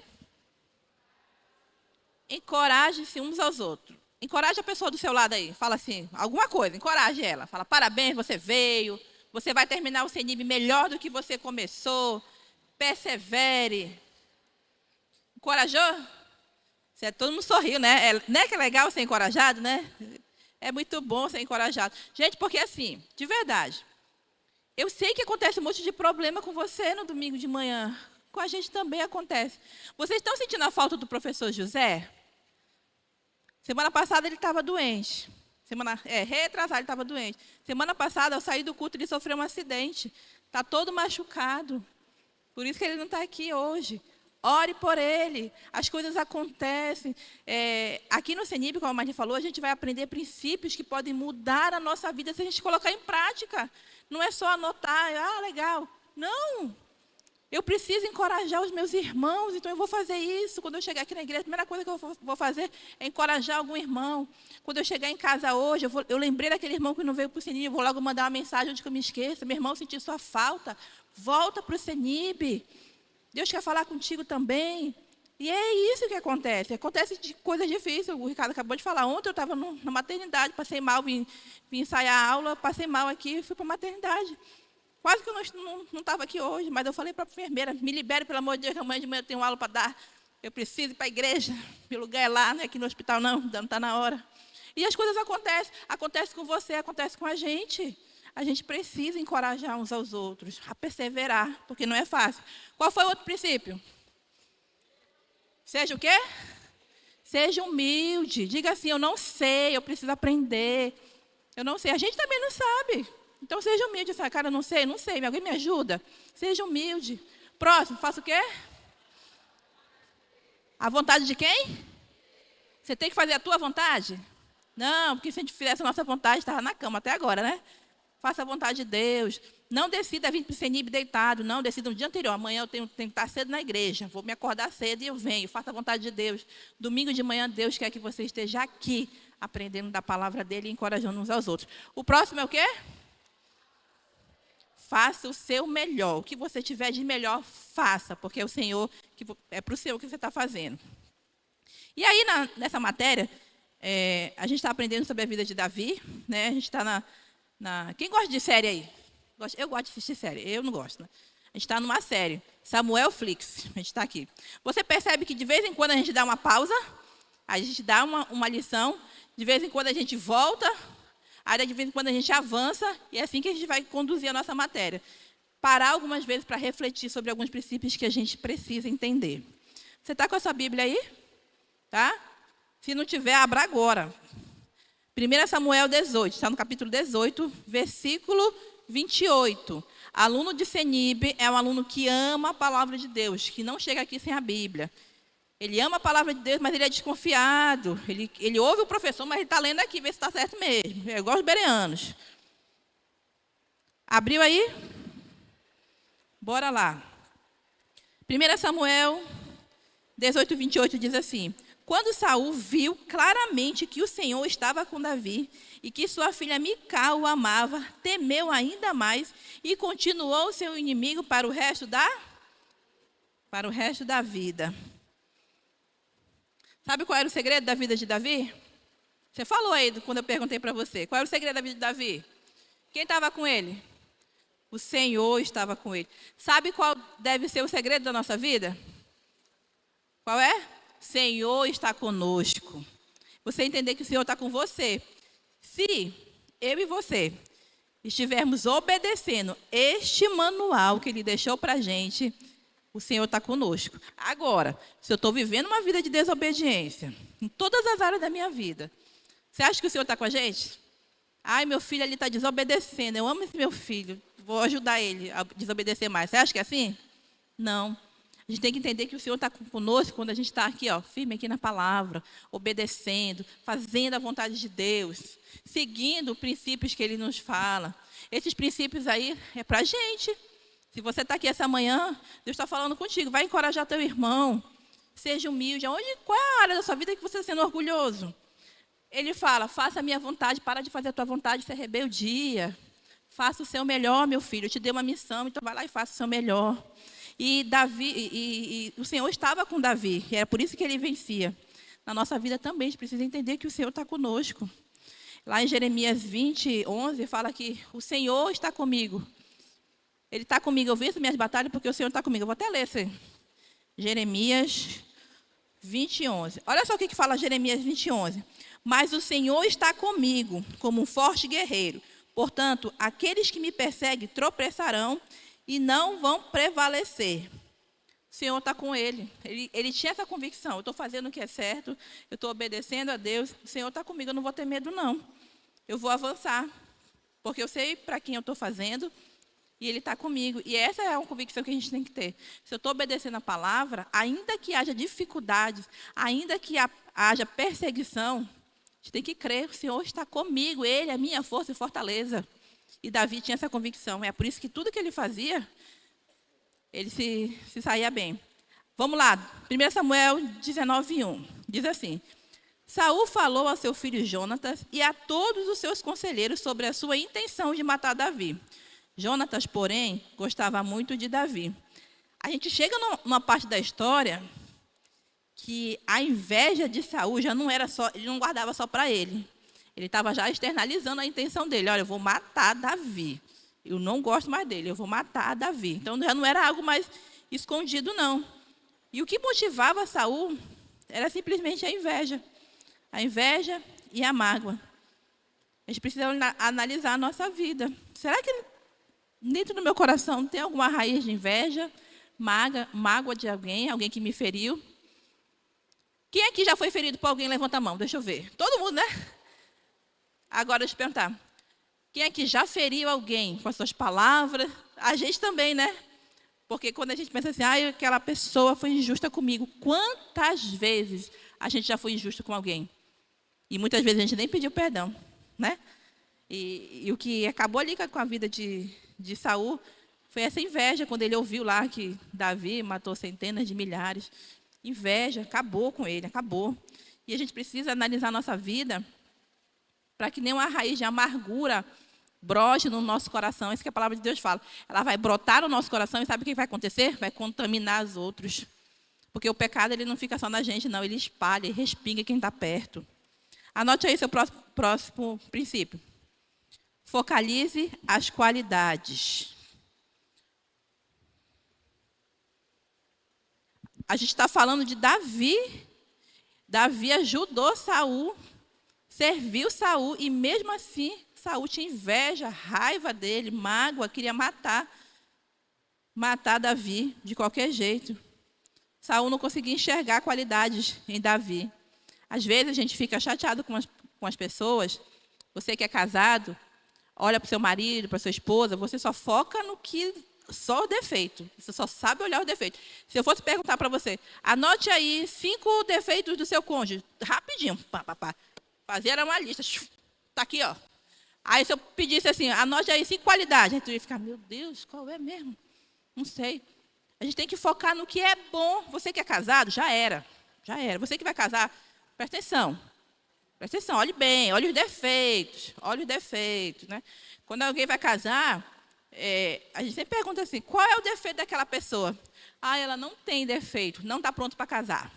Encoraje-se uns aos outros. Encoraje a pessoa do seu lado aí. Fala assim, alguma coisa, encoraje ela. Fala, parabéns, você veio. Você vai terminar o CENIB melhor do que você começou. Persevere. Encorajou? Todo mundo sorriu, né? Não é que é legal ser encorajado, né? É muito bom ser encorajado. Gente, porque assim, de verdade, eu sei que acontece um monte de problema com você no domingo de manhã. Com a gente também acontece. Vocês estão sentindo a falta do professor José? Semana passada ele estava doente. Retrasado ele estava doente. Semana passada, eu saí do culto, ele sofreu um acidente. Está todo machucado. Por isso que ele não está aqui hoje. Ore por ele. As coisas acontecem. Aqui no CENIB, como a Maria falou, a gente vai aprender princípios que podem mudar a nossa vida se a gente colocar em prática. Não é só anotar, legal. Não. Eu preciso encorajar os meus irmãos, então eu vou fazer isso. Quando eu chegar aqui na igreja, a primeira coisa que eu vou fazer é encorajar algum irmão. Quando eu chegar em casa hoje, eu lembrei daquele irmão que não veio para o CENIB, eu vou logo mandar uma mensagem antes que eu me esqueça. Meu irmão, senti sua falta. Volta para o CENIB. Deus quer falar contigo também. E é isso que acontece. Acontece de coisas difíceis. O Ricardo acabou de falar. Ontem eu estava na maternidade, passei mal, vim ensaiar a aula, passei mal aqui e fui para a maternidade. Quase que eu não estava aqui hoje, mas eu falei para a enfermeira, me libere, pelo amor de Deus, que amanhã de manhã eu tenho aula para dar. Eu preciso ir para a igreja, meu lugar é lá, não é aqui no hospital não está na hora. E as coisas acontecem com você, acontece com a gente. a gente precisa encorajar uns aos outros a perseverar, porque não é fácil. Qual foi o outro princípio? Seja o quê? Seja humilde. Diga assim, eu não sei, eu preciso aprender. Eu não sei. A gente também não sabe. Então, seja humilde. Essa cara, eu não sei, alguém me ajuda? Seja humilde. Próximo, faça o quê? A vontade de quem? Você tem que fazer a tua vontade? Não, porque se a gente fizesse a nossa vontade, estava na cama até agora, né? Faça a vontade de Deus. Não decida vir para o CENIB deitado, não. Decida no dia anterior. Amanhã eu tenho que estar cedo na igreja. Vou me acordar cedo e eu venho. Faça a vontade de Deus. Domingo de manhã, Deus quer que você esteja aqui, aprendendo da palavra dele e encorajando uns aos outros. O próximo é o quê? Faça o seu melhor. O que você tiver de melhor, faça. Porque é o Senhor, é para o Senhor que você está fazendo. E aí, nessa matéria, a gente está aprendendo sobre a vida de Davi. Né? A gente está Quem gosta de série aí? Eu gosto de assistir série, eu não gosto. Né? A gente está numa série, Samuel Flix, a gente está aqui. Você percebe que de vez em quando a gente dá uma pausa, a gente dá uma lição, de vez em quando a gente volta, aí de vez em quando a gente avança, e é assim que a gente vai conduzir a nossa matéria. Parar algumas vezes para refletir sobre alguns princípios que a gente precisa entender. Você está com a sua Bíblia aí? Tá? Se não tiver, abra agora. 1 Samuel 18, está no capítulo 18, versículo 28. Aluno de CENIB é um aluno que ama a palavra de Deus, que não chega aqui sem a Bíblia. Ele ama a palavra de Deus, mas ele é desconfiado. Ele ouve o professor, mas ele está lendo aqui, vê se está certo mesmo. É igual os bereanos. Abriu aí? Bora lá. 1 Samuel 18, 28 diz assim: quando Saul viu claramente que o Senhor estava com Davi e que sua filha Mical o amava, temeu ainda mais e continuou seu inimigo para o resto da vida. Sabe qual era o segredo da vida de Davi? Você falou aí quando eu perguntei para você. Qual era o segredo da vida de Davi? Quem estava com ele? O Senhor estava com ele. Sabe qual deve ser o segredo da nossa vida? Qual é? Senhor está conosco. Você entender que o Senhor está com você. Se eu e você estivermos obedecendo este manual que Ele deixou para a gente, o Senhor está conosco. Agora, se eu estou vivendo uma vida de desobediência, em todas as áreas da minha vida, você acha que o Senhor está com a gente? Ai, meu filho ali está desobedecendo. Eu amo esse meu filho. Vou ajudar ele a desobedecer mais. Você acha que é assim? Não. A gente tem que entender que o Senhor está conosco quando a gente está aqui, firme aqui na palavra, obedecendo, fazendo a vontade de Deus, seguindo princípios que Ele nos fala. Esses princípios aí é para a gente. Se você está aqui essa manhã, Deus está falando contigo, vai encorajar teu irmão, seja humilde. Qual é a área da sua vida que você está sendo orgulhoso? Ele fala, faça a minha vontade, para de fazer a tua vontade, isso é rebeldia. Faça o seu melhor, meu filho, eu te dei uma missão, então vai lá e faça o seu melhor. E o Senhor estava com Davi, e era por isso que ele vencia. Na nossa vida também, a gente precisa entender que o Senhor está conosco. Lá em Jeremias 20, 11, fala que o Senhor está comigo. Ele está comigo, eu venço minhas batalhas porque o Senhor está comigo. Eu vou até ler esse. Jeremias 20, 11. Olha só o que fala Jeremias 20, 11. Mas o Senhor está comigo, como um forte guerreiro. Portanto, aqueles que me perseguem tropeçarão e não vão prevalecer. O Senhor está com ele. Ele tinha essa convicção. Eu estou fazendo o que é certo, eu estou obedecendo a Deus. O Senhor está comigo, eu não vou ter medo, não. Eu vou avançar, porque eu sei para quem eu estou fazendo e Ele está comigo. E essa é uma convicção que a gente tem que ter. Se eu estou obedecendo a palavra, ainda que haja dificuldades, ainda que haja perseguição, a gente tem que crer, o Senhor está comigo, Ele é a minha força e fortaleza. E Davi tinha essa convicção. É por isso que tudo que ele fazia, ele se saía bem. Vamos lá, 1 Samuel 19, 1. Diz assim: Saul falou a seu filho Jonatas e a todos os seus conselheiros sobre a sua intenção de matar Davi. Jonatas, porém, gostava muito de Davi. A gente chega numa parte da história que a inveja de Saul já não era só, ele não guardava só para ele. Ele estava já externalizando a intenção dele. Olha, eu vou matar Davi. Eu não gosto mais dele, eu vou matar Davi. Então, já não era algo mais escondido, não. E o que motivava Saul era simplesmente a inveja. A inveja e a mágoa. A gente precisa analisar a nossa vida. será que dentro do meu coração tem alguma raiz de inveja, mágoa de alguém que me feriu? Quem aqui já foi ferido por alguém? Levanta a mão, deixa eu ver. Todo mundo, né? Agora, deixa eu perguntar. Quem aqui já feriu alguém com as suas palavras? A gente também, né? Porque quando a gente pensa assim, aquela pessoa foi injusta comigo. Quantas vezes a gente já foi injusto com alguém? E muitas vezes a gente nem pediu perdão, né? E o que acabou ali com a vida de Saul foi essa inveja, quando ele ouviu lá que Davi matou centenas de milhares. Inveja, acabou com ele, acabou. E a gente precisa analisar a nossa vida para que nenhuma raiz de amargura brote no nosso coração. Isso que a palavra de Deus fala. Ela vai brotar no nosso coração e sabe o que vai acontecer? Vai contaminar os outros. Porque o pecado ele não fica só na gente, não. Ele espalha, ele respinga quem está perto. Anote aí seu próximo princípio. Focalize as qualidades. A gente está falando de Davi. Davi ajudou Saul, serviu Saul, e mesmo assim, Saul tinha inveja, raiva dele, mágoa, queria matar Davi de qualquer jeito. Saul não conseguia enxergar qualidades em Davi. Às vezes a gente fica chateado com as pessoas. Você que é casado, olha para o seu marido, para a sua esposa, você só foca no que... Só o defeito. Você só sabe olhar o defeito. Se eu fosse perguntar para você, anote aí 5 defeitos do seu cônjuge. Rapidinho. Fazer uma lista. Está aqui, ó. Aí se eu pedisse assim, anote aí 5 qualidades. Aí tu ia ficar, meu Deus, qual é mesmo? Não sei. A gente tem que focar no que é bom. Você que é casado, já era. Já era. Você que vai casar, presta atenção. Presta atenção, olhe bem, olhe os defeitos. Olhe os defeitos, né? Quando alguém vai casar... a gente sempre pergunta assim, qual é o defeito daquela pessoa? Ela não tem defeito, não está pronto para casar.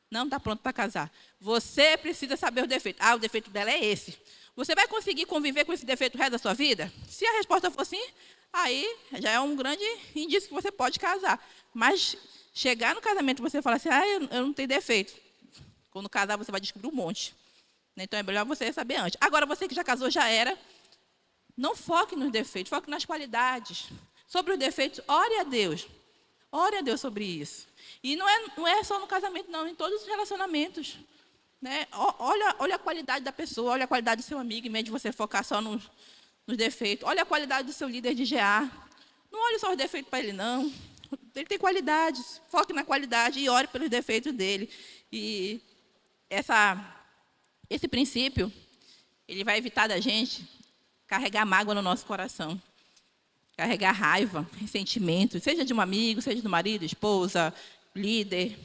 Não está pronto para casar. Você precisa saber o defeito. O defeito dela é esse. Você vai conseguir conviver com esse defeito o resto da sua vida? Se a resposta for sim, aí já é um grande indício que você pode casar. Mas chegar no casamento e você falar assim, eu não tenho defeito. Quando casar, você vai descobrir um monte. Então, é melhor você saber antes. Agora, você que já casou, já era. Não foque nos defeitos, foque nas qualidades. Sobre os defeitos, ore a Deus. Ore a Deus sobre isso. E não é só no casamento, não, em todos os relacionamentos. Né? Olha a qualidade da pessoa, olha a qualidade do seu amigo, em vez de você focar só nos defeitos. Olha a qualidade do seu líder de GA. Não olhe só os defeitos para ele, não. Ele tem qualidades. Foque na qualidade e ore pelos defeitos dele. E esse princípio, ele vai evitar da gente carregar mágoa no nosso coração, carregar raiva, ressentimento, seja de um amigo, seja do marido, esposa, líder.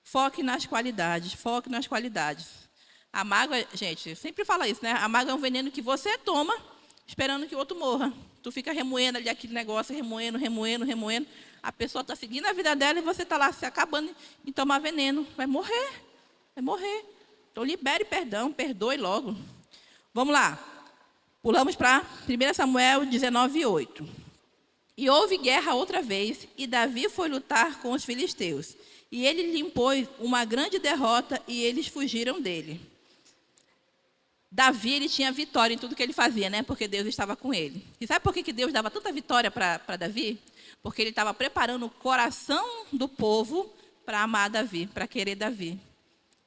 Foque nas qualidades, foque nas qualidades. A mágoa, gente, eu sempre falo isso, né? A mágoa é um veneno que você toma, esperando que o outro morra. Tu fica remoendo ali aquele negócio, remoendo. A pessoa está seguindo a vida dela e você está lá se acabando em tomar veneno. Vai morrer. Então, libere perdão, perdoe logo. Vamos lá. Pulamos para 1 Samuel 19:8. E houve guerra outra vez, e Davi foi lutar com os filisteus. E ele lhe impôs uma grande derrota, e eles fugiram dele. Davi, ele tinha vitória em tudo que ele fazia, né? Porque Deus estava com ele. E sabe por que Deus dava tanta vitória para Davi? Porque ele estava preparando o coração do povo para amar Davi, para querer Davi.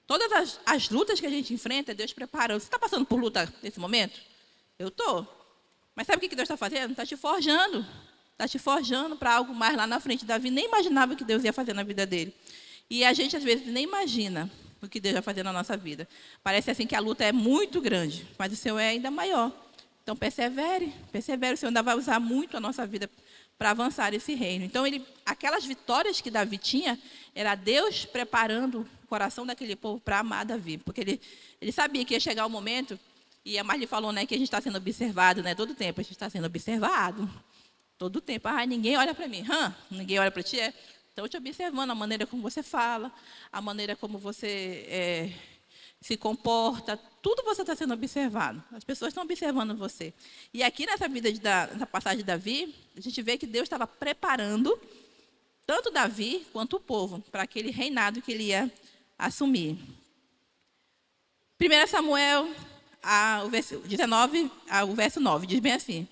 Todas as lutas que a gente enfrenta, Deus preparou. Você está passando por luta nesse momento? Eu estou. Mas sabe o que Deus está fazendo? Está te forjando. Está te forjando para algo mais lá na frente. Davi nem imaginava o que Deus ia fazer na vida dele. E a gente, às vezes, nem imagina o que Deus vai fazer na nossa vida. Parece assim que a luta é muito grande, mas o Senhor é ainda maior. Então, persevere. O Senhor ainda vai usar muito a nossa vida para avançar esse reino. Então, aquelas vitórias que Davi tinha, era Deus preparando o coração daquele povo para amar Davi. Porque ele sabia que ia chegar o momento. E a Marli falou, né, que a gente está sendo observado, né? Todo tempo a gente está sendo observado. Todo tempo. Ninguém olha para mim. Ninguém olha para ti? Estão te observando a maneira como você fala, a maneira como você se comporta. Tudo você está sendo observado. As pessoas estão observando você. E aqui nessa nessa passagem de Davi, a gente vê que Deus estava preparando tanto Davi quanto o povo para aquele reinado que ele ia assumir. 1 Samuel... o verso 19, o verso 9, diz bem assim: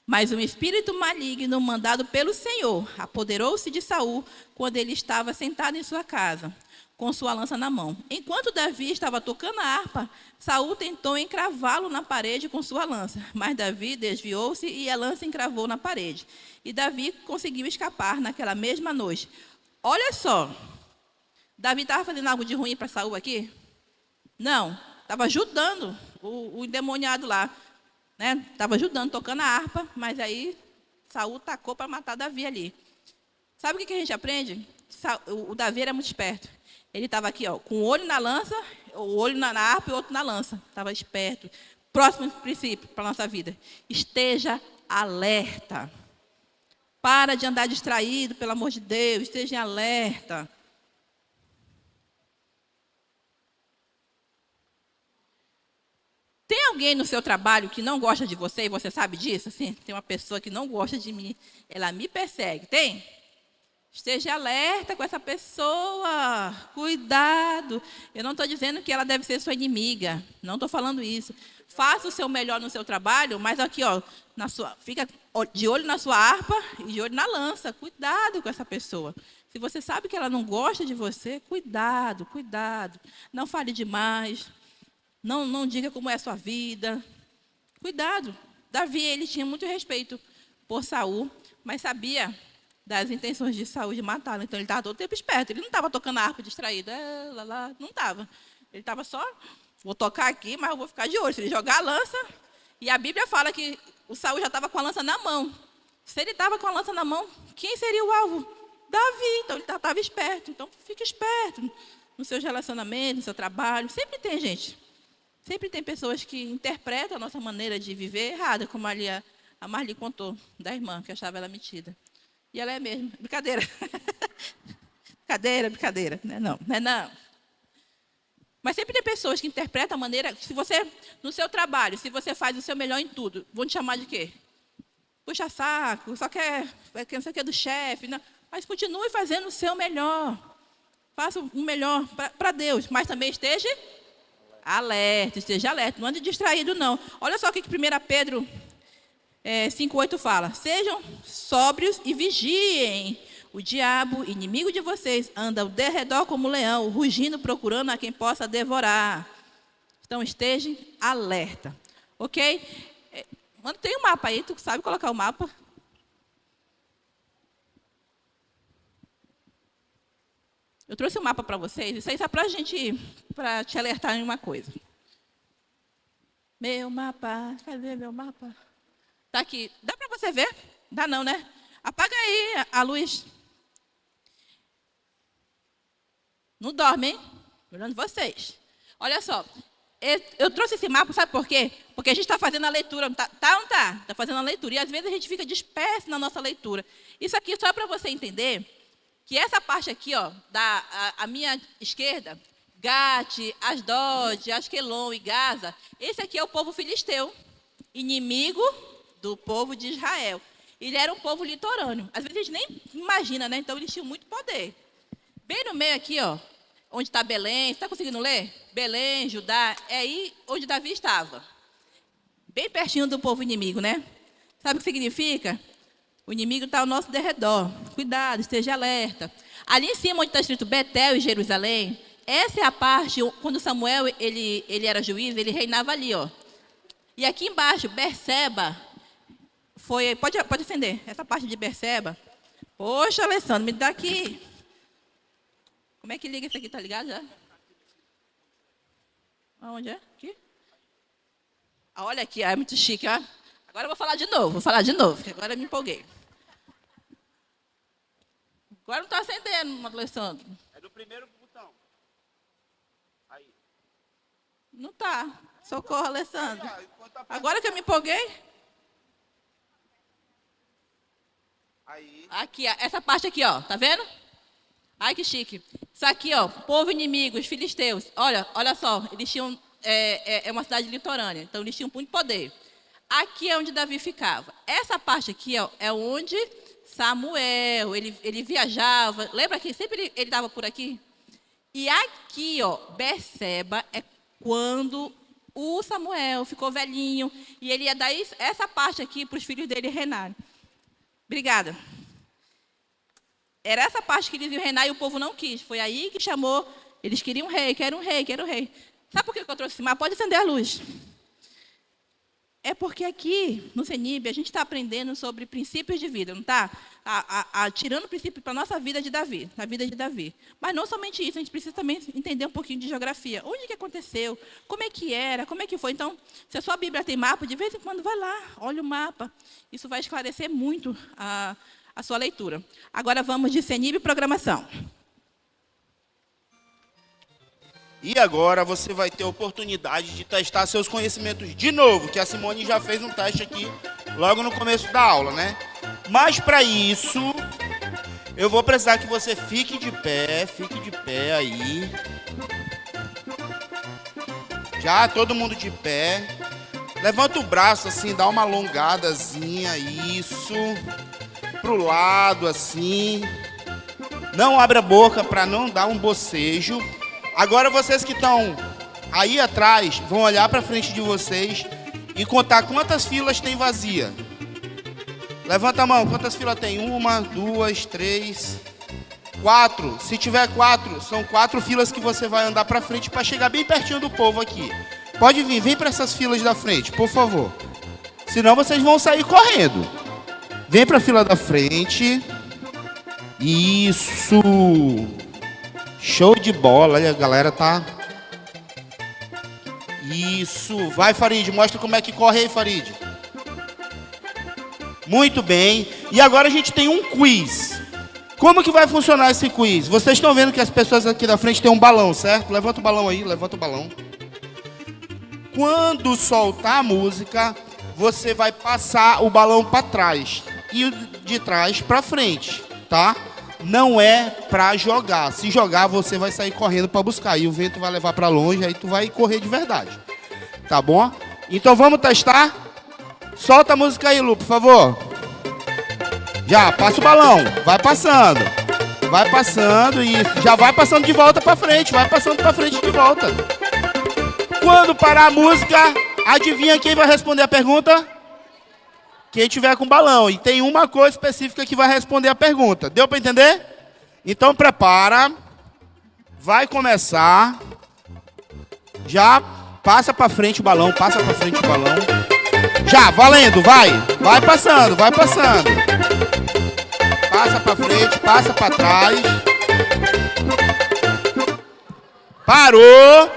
Mas um espírito maligno, mandado pelo Senhor, apoderou-se de Saul quando ele estava sentado em sua casa, com sua lança na mão. Enquanto Davi estava tocando a harpa, Saul tentou encravá-lo na parede com sua lança, mas Davi desviou-se e a lança encravou na parede. E Davi conseguiu escapar naquela mesma noite. Olha só, Davi estava fazendo algo de ruim para Saul aqui? Não, estava ajudando o endemoniado lá. Estava ajudando, tocando a harpa, mas aí Saul tacou para matar Davi ali. Sabe o que a gente aprende? O Davi era muito esperto. Ele estava aqui, ó, com o olho na lança, o olho na harpa e o outro na lança. Estava esperto. Próximo princípio para a nossa vida. Esteja alerta. Para de andar distraído, pelo amor de Deus. Esteja alerta. Tem alguém no seu trabalho que não gosta de você e você sabe disso? Assim, tem uma pessoa que não gosta de mim, ela me persegue. Tem? Esteja alerta com essa pessoa. Cuidado. Eu não estou dizendo que ela deve ser sua inimiga. Não estou falando isso. Faça o seu melhor no seu trabalho, mas aqui, ó, fica de olho na sua harpa e de olho na lança. Cuidado com essa pessoa. Se você sabe que ela não gosta de você, cuidado, cuidado. Não fale demais. Não diga como é a sua vida. Cuidado. Davi, ele tinha muito respeito por Saul, mas sabia das intenções de Saul de matá-lo. Então, ele estava todo o tempo esperto. Ele não estava tocando a harpa distraído. Não estava. Ele estava só, vou tocar aqui, mas eu vou ficar de olho. Se ele jogar a lança, e a Bíblia fala que o Saul já estava com a lança na mão. Se ele estava com a lança na mão, quem seria o alvo? Davi. Então, ele estava esperto. Então, fique esperto nos seus relacionamentos, no seu trabalho. Sempre tem, gente. Sempre tem pessoas que interpretam a nossa maneira de viver errada, como a Marli contou, da irmã, que achava ela metida. E ela é mesmo. Brincadeira. Brincadeira. Não é não. Mas sempre tem pessoas que interpretam a maneira... Se você, no seu trabalho, se você faz o seu melhor em tudo, vão te chamar de quê? Puxa saco, só quer não sei o que do chefe. Não. Mas continue fazendo o seu melhor. Faça o melhor para Deus, mas também esteja alerta, não ande distraído, não. Olha só o que 1 Pedro 5,8 fala. Sejam sóbrios e vigiem. O diabo, inimigo de vocês, anda ao derredor como um leão, rugindo, procurando a quem possa devorar. Então, estejam alerta. Ok? Mano, tem um mapa aí, tu sabe colocar o mapa? Eu trouxe um mapa para vocês, isso aí só para te alertar em uma coisa. Meu mapa, cadê meu mapa? Está aqui. Dá para você ver? Dá não, né? Apaga aí a luz. Não dorme, hein? Olhando vocês. Olha só, eu trouxe esse mapa, sabe por quê? Porque a gente está fazendo a leitura, tá ou não está? Está fazendo a leitura, e às vezes a gente fica disperso na nossa leitura. Isso aqui só para você entender que essa parte aqui, ó, a minha esquerda, Gate, Asdod, Asquelon e Gaza, esse aqui é o povo filisteu, inimigo do povo de Israel. Ele era um povo litorâneo. Às vezes a gente nem imagina, né? Então eles tinham muito poder. Bem no meio aqui, ó, onde está Belém, você está conseguindo ler? Belém, Judá, é aí onde Davi estava. Bem pertinho do povo inimigo, né? Sabe o que significa? O inimigo está ao nosso derredor. Cuidado, esteja alerta. Ali em cima, onde está escrito Betel e Jerusalém, essa é a parte, quando Samuel ele era juiz, ele reinava ali, ó. E aqui embaixo, Berseba, pode acender, essa parte de Berseba. Poxa, Alessandro, me dá aqui. Como é que liga isso aqui, tá ligado já? Aonde é? Aqui? Olha aqui, é muito chique, ó. Agora eu vou falar de novo, que agora eu me empolguei. Agora não está acendendo, Alessandro. É do primeiro botão. Aí. Não está. Socorro, Alessandro. Agora que eu me empolguei. Aí. Aqui, essa parte aqui, ó, tá vendo? Ai, que chique. Isso aqui, ó, povo inimigo, os filisteus. Olha só, eles tinham, é uma cidade litorânea, então eles tinham muito poder. Aqui é onde Davi ficava. Essa parte aqui, ó, é onde Samuel, ele viajava. Lembra que sempre ele estava por aqui? E aqui, ó, Berseba é quando O Samuel ficou velhinho e ele ia dar essa parte aqui para os filhos dele reinarem. Obrigada. Era essa parte que eles iam reinar e o povo não quis. Foi aí que chamou. Eles queriam um rei, quero um rei, quero um rei. Sabe por que eu trouxe esse mapa? Pode acender a luz. É porque aqui, no CENIB, a gente está aprendendo sobre princípios de vida, não está? Tirando o princípio para a nossa vida de Davi, na vida de Davi. Mas não somente isso, a gente precisa também entender um pouquinho de geografia. Onde que aconteceu? Como é que era? Como é que foi? Então, se a sua Bíblia tem mapa, de vez em quando vai lá, olha o mapa. Isso vai esclarecer muito a sua leitura. Agora vamos de CENIB e programação. E agora você vai ter a oportunidade de testar seus conhecimentos de novo, que a Simone já fez um teste aqui logo no começo da aula, né? Mas para isso, eu vou precisar que você fique de pé aí. Já, todo mundo de pé. Levanta o braço assim, dá uma alongadazinha, isso. Pro lado assim. Não abre a boca para não dar um bocejo. Agora vocês que estão aí atrás vão olhar para frente de vocês e contar quantas filas tem vazia. Levanta a mão, quantas filas tem? 1, 2, 3, 4. Se tiver 4, são 4 filas que você vai andar para frente para chegar bem pertinho do povo aqui. Pode vir, vem para essas filas da frente, por favor. Senão vocês vão sair correndo. Vem para a fila da frente. Isso. Show de bola, olha, a galera tá... Isso, vai Farid, mostra como é que corre aí, Farid. Muito bem, e agora a gente tem um quiz. Como que vai funcionar esse quiz? Vocês estão vendo que as pessoas aqui da frente têm um balão, certo? Levanta o balão aí, levanta o balão. Quando soltar a música, você vai passar o balão para trás e de trás para frente, tá? Não é pra jogar. Se jogar, você vai sair correndo para buscar. E o vento vai levar para longe, aí tu vai correr de verdade. Tá bom? Então vamos testar? Solta a música aí, Lu, por favor. Já, passa o balão. Vai passando. Vai passando, isso. Já vai passando de volta para frente. Vai passando para frente de volta. Quando parar a música, adivinha quem vai responder a pergunta? Quem tiver com balão. E tem uma coisa específica que vai responder a pergunta. Deu para entender? Então prepara. Vai começar. Já passa para frente o balão, passa para frente o balão. Já, valendo, vai. Vai passando, vai passando. Passa para frente, passa para trás. Parou.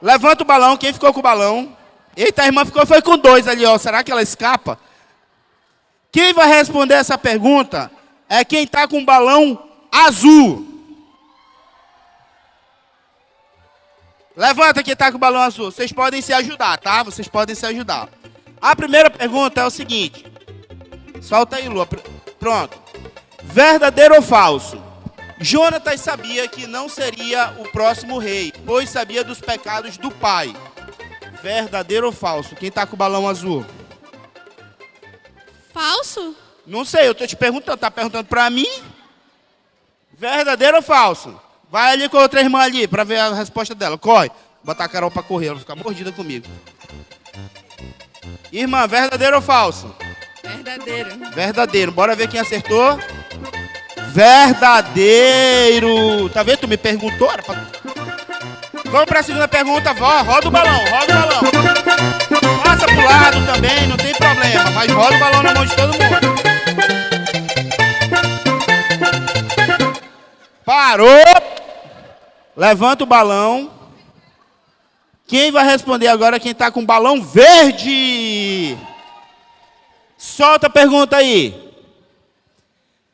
Levanta o balão, quem ficou com o balão? Eita, a irmã foi com 2 ali, ó. Será que ela escapa? Quem vai responder essa pergunta é quem está com o balão azul. Levanta quem está com o balão azul. Vocês podem se ajudar, tá? Vocês podem se ajudar. A primeira pergunta é o seguinte. Solta aí, Lua. Pronto. Verdadeiro ou falso? Jonatas sabia que não seria o próximo rei, pois sabia dos pecados do pai. Verdadeiro ou falso? Quem está com o balão azul? Falso? Não sei, eu tô te perguntando. Tá perguntando pra mim? Verdadeiro ou falso? Vai ali com a outra irmã ali pra ver a resposta dela. Corre. Botar a Carol pra correr, ela vai ficar mordida comigo. Irmã, verdadeiro ou falso? Verdadeiro. Verdadeiro. Bora ver quem acertou. Verdadeiro. Tá vendo? Tu me perguntou. Era pra... Vamos pra segunda pergunta. Roda o balão, roda o balão. Passa pro lado também, não tem problema. Mas roda o balão na mão de todo mundo. Parou. Levanta o balão. Quem vai responder agora é quem está com o balão verde. Solta a pergunta aí.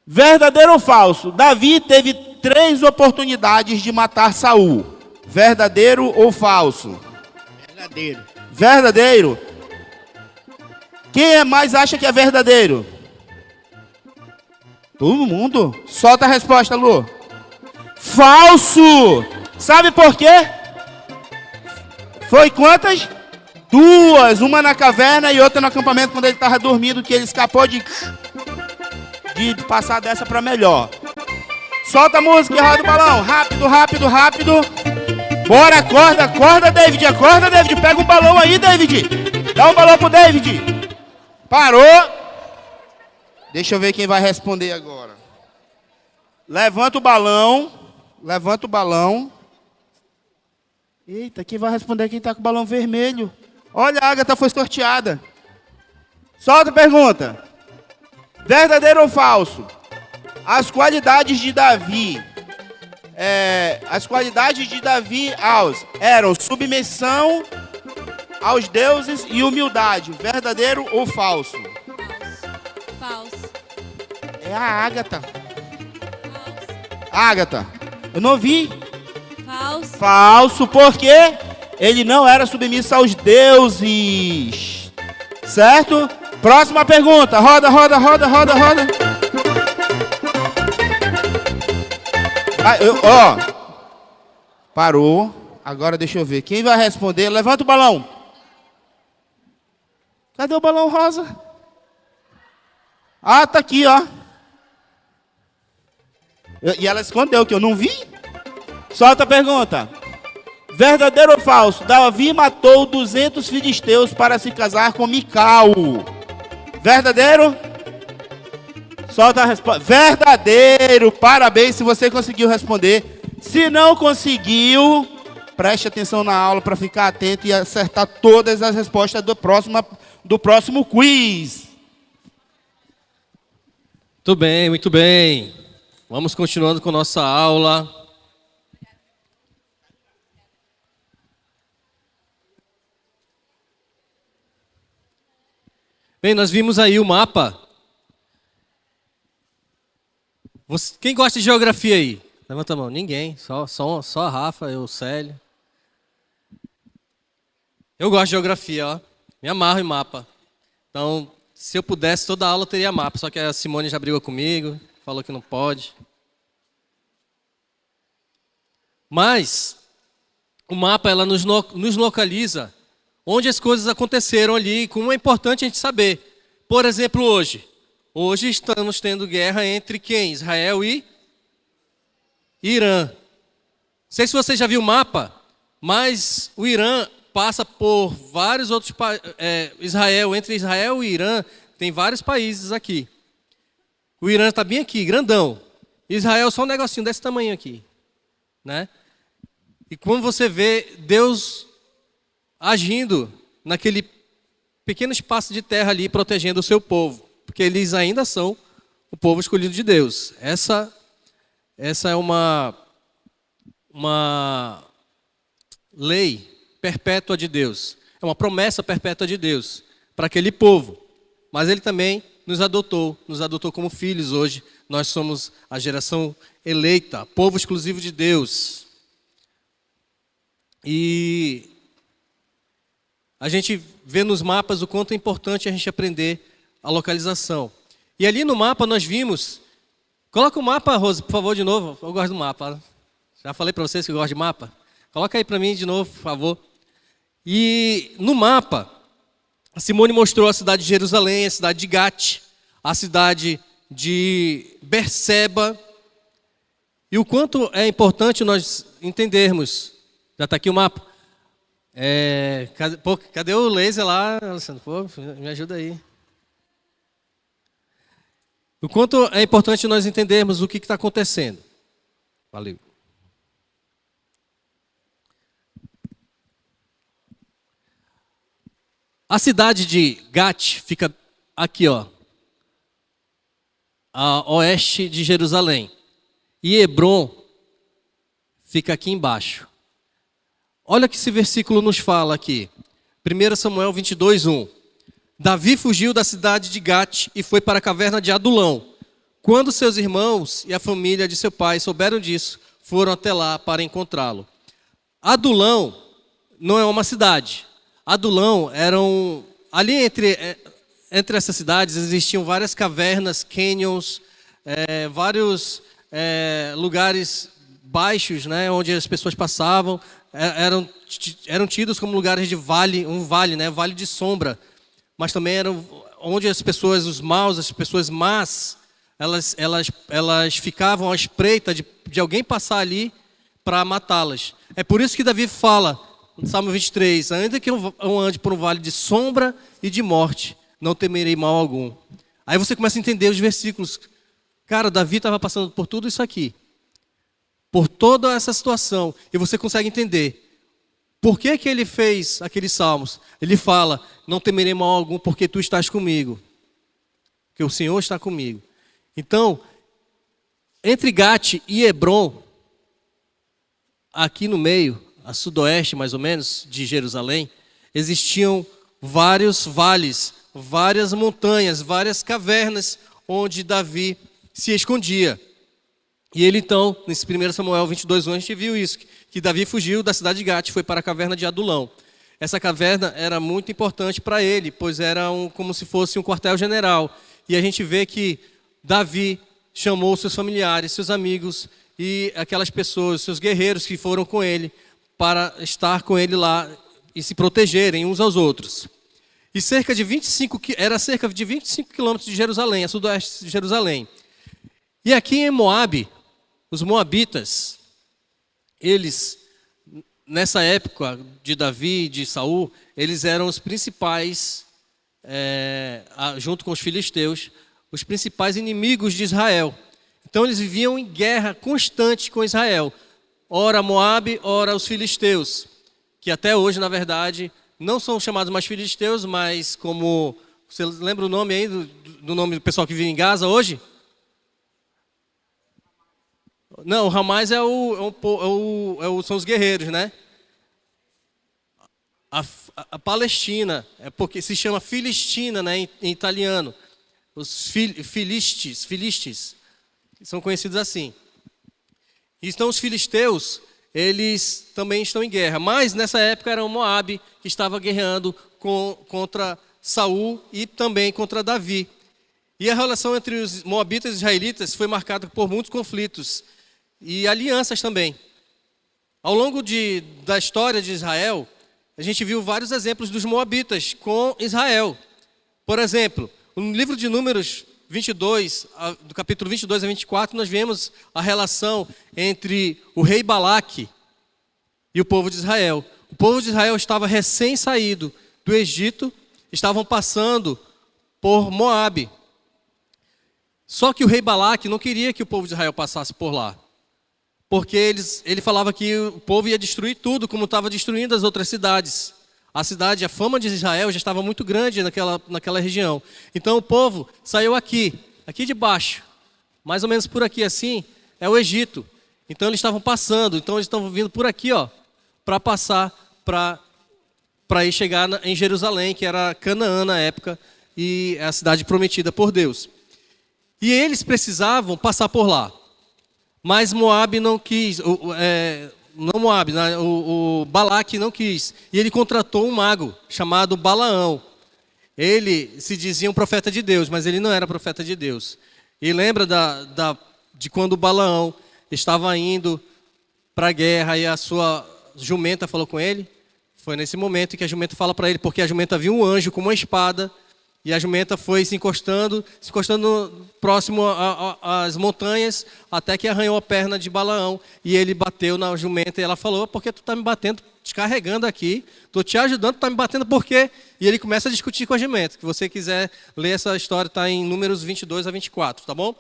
Verdadeiro ou falso? Davi teve 3 oportunidades de matar Saul. Verdadeiro ou falso? Verdadeiro. Verdadeiro? Quem mais acha que é verdadeiro? Todo mundo? Solta a resposta, Lu. Falso! Sabe por quê? Foi quantas? 2. Uma na caverna e outra no acampamento quando ele estava dormindo, que ele escapou de passar dessa para melhor. Solta a música e roda o balão. Rápido, rápido, rápido. Bora, acorda, acorda, David. Acorda, David. Pega um balão aí, David. Dá um balão pro David. Parou. Deixa eu ver quem vai responder agora. Levanta o balão. Levanta o balão. Eita, quem vai responder é quem tá com o balão vermelho. Olha, a Agatha foi sorteada. Solta a pergunta. Verdadeiro ou falso? As qualidades de Davi. Eram submissão aos deuses e humildade. Verdadeiro ou falso? Falso. É a Agatha. Falso. Agatha, eu não vi. Falso. Falso, porque ele não era submisso aos deuses. Certo? Próxima pergunta. Roda. Parou. Agora deixa eu ver. Quem vai responder? Levanta o balão. Cadê o balão rosa? Ah, tá aqui, ó. E ela escondeu, que eu não vi. Solta a pergunta. Verdadeiro ou falso? Davi matou 200 filisteus para se casar com Mical. Verdadeiro? Solta a resposta. Verdadeiro. Parabéns se você conseguiu responder. Se não conseguiu, preste atenção na aula para ficar atento e acertar todas as respostas do próximo quiz. Muito bem. Vamos continuando com nossa aula. Bem, nós vimos aí o mapa. Quem gosta de geografia aí? Levanta a mão. Ninguém. Só a Rafa, eu, o Célio. Eu gosto de geografia, ó. Me amarro em mapa. Então, se eu pudesse, toda aula eu teria mapa. Só que a Simone já brigou comigo, falou que não pode. Mas, o mapa, ela nos localiza onde as coisas aconteceram ali, como é importante a gente saber. Por exemplo, hoje. Hoje estamos tendo guerra entre quem? Israel e Irã. Não sei se você já viu o mapa, mas o Irã passa por vários outros países. Entre Israel e Irã, tem vários países aqui. O Irã está bem aqui, grandão. Israel só um negocinho desse tamanho aqui. Né? E quando você vê Deus agindo naquele pequeno espaço de terra ali, protegendo o seu povo, porque eles ainda são o povo escolhido de Deus. Essa é uma lei perpétua de Deus, é uma promessa perpétua de Deus para aquele povo. Mas Ele também nos adotou como filhos hoje. Nós somos a geração eleita, povo exclusivo de Deus. E a gente vê nos mapas o quanto é importante a gente aprender a localização. E ali no mapa nós vimos... Coloca o mapa, Rose, por favor, de novo. Eu gosto do mapa. Já falei para vocês que eu gosto de mapa. Coloca aí para mim de novo, por favor. E no mapa, a Simone mostrou a cidade de Jerusalém, a cidade de Gate, a cidade de Berseba. E o quanto é importante nós entendermos. Já está aqui o mapa. Cadê o laser lá, Alessandro? Pô, me ajuda aí. O quanto é importante nós entendermos o que está acontecendo. Valeu. A cidade de Gate fica aqui, ó, a oeste de Jerusalém. E Hebron fica aqui embaixo. Olha o que esse versículo nos fala aqui. 1 Samuel 22:1. Davi fugiu da cidade de Gate e foi para a caverna de Adulão. Quando seus irmãos e a família de seu pai souberam disso, foram até lá para encontrá-lo. Adulão não é uma cidade. Adulão eram... Ali entre essas cidades existiam várias cavernas, canyons, vários lugares baixos, né, onde as pessoas passavam. Eram tidos como lugares de vale, um vale, né, vale de sombra. Mas também eram onde as pessoas, os maus, as pessoas más, elas ficavam à espreita de alguém passar ali para matá-las. É por isso que Davi fala, no Salmo 23, ainda que eu ande por um vale de sombra e de morte, não temerei mal algum. Aí você começa a entender os versículos. Cara, Davi estava passando por tudo isso aqui, por toda essa situação, e você consegue entender por que que ele fez aqueles salmos. Ele fala, não temerei mal algum porque tu estás comigo, porque o Senhor está comigo. Então, entre Gate e Hebron, aqui no meio, a sudoeste mais ou menos, de Jerusalém, existiam vários vales, várias montanhas, várias cavernas, onde Davi se escondia. E ele então, nesse 1 Samuel 22, a gente viu isso, que Davi fugiu da cidade de Gate, foi para a caverna de Adulão. Essa caverna era muito importante para ele, pois era como se fosse um quartel-general. E a gente vê que Davi chamou seus familiares, seus amigos e aquelas pessoas, seus guerreiros que foram com ele, para estar com ele lá e se protegerem uns aos outros. E era cerca de 25 quilômetros de Jerusalém, a sudoeste de Jerusalém. E aqui em Moabe, os moabitas, eles, nessa época de Davi e de Saul, eles eram os principais, junto com os filisteus, os principais inimigos de Israel. Então eles viviam em guerra constante com Israel. Ora Moabe, ora os filisteus, que até hoje, na verdade, não são chamados mais filisteus, mas como... Você lembra o nome aí do nome do pessoal que vive em Gaza hoje? Não, o Hamas são os guerreiros, né? A Palestina, é porque se chama Filistina, né, em italiano. Os filistes, são conhecidos assim. Então os filisteus, eles também estão em guerra. Mas nessa época era o Moabe que estava guerreando contra Saul e também contra Davi. E a relação entre os moabitas e os israelitas foi marcada por muitos conflitos e alianças também. Ao longo da história de Israel, a gente viu vários exemplos dos moabitas com Israel. Por exemplo, no livro de Números 22, do capítulo 22 a 24, nós vemos a relação entre o rei Balaque e o povo de Israel. O povo de Israel estava recém-saído do Egito, estavam passando por Moabe. Só que o rei Balaque não queria que o povo de Israel passasse por lá, porque ele falava que o povo ia destruir tudo, como estava destruindo as outras cidades. A fama de Israel já estava muito grande naquela região. Então o povo saiu aqui de baixo, mais ou menos por aqui assim, é o Egito. Então eles estavam passando, então eles estavam vindo por aqui, ó, para passar para ir chegar em Jerusalém, que era Canaã na época, e é a cidade prometida por Deus. E eles precisavam passar por lá. Mas Moabe não quis, não Moabe, o Balaque não quis. E ele contratou um mago chamado Balaão. Ele se dizia um profeta de Deus, mas ele não era profeta de Deus. E lembra de quando Balaão estava indo para a guerra e a sua jumenta falou com ele? Foi nesse momento que a jumenta fala para ele, porque a jumenta viu um anjo com uma espada. E a jumenta foi se encostando próximo às montanhas, até que arranhou a perna de Balaão. E ele bateu na jumenta e ela falou, por que tu está me batendo, descarregando aqui? Estou te ajudando, tu está me batendo por quê? E ele começa a discutir com a jumenta. Se você quiser ler essa história, está em Números 22 a 24, tá bom?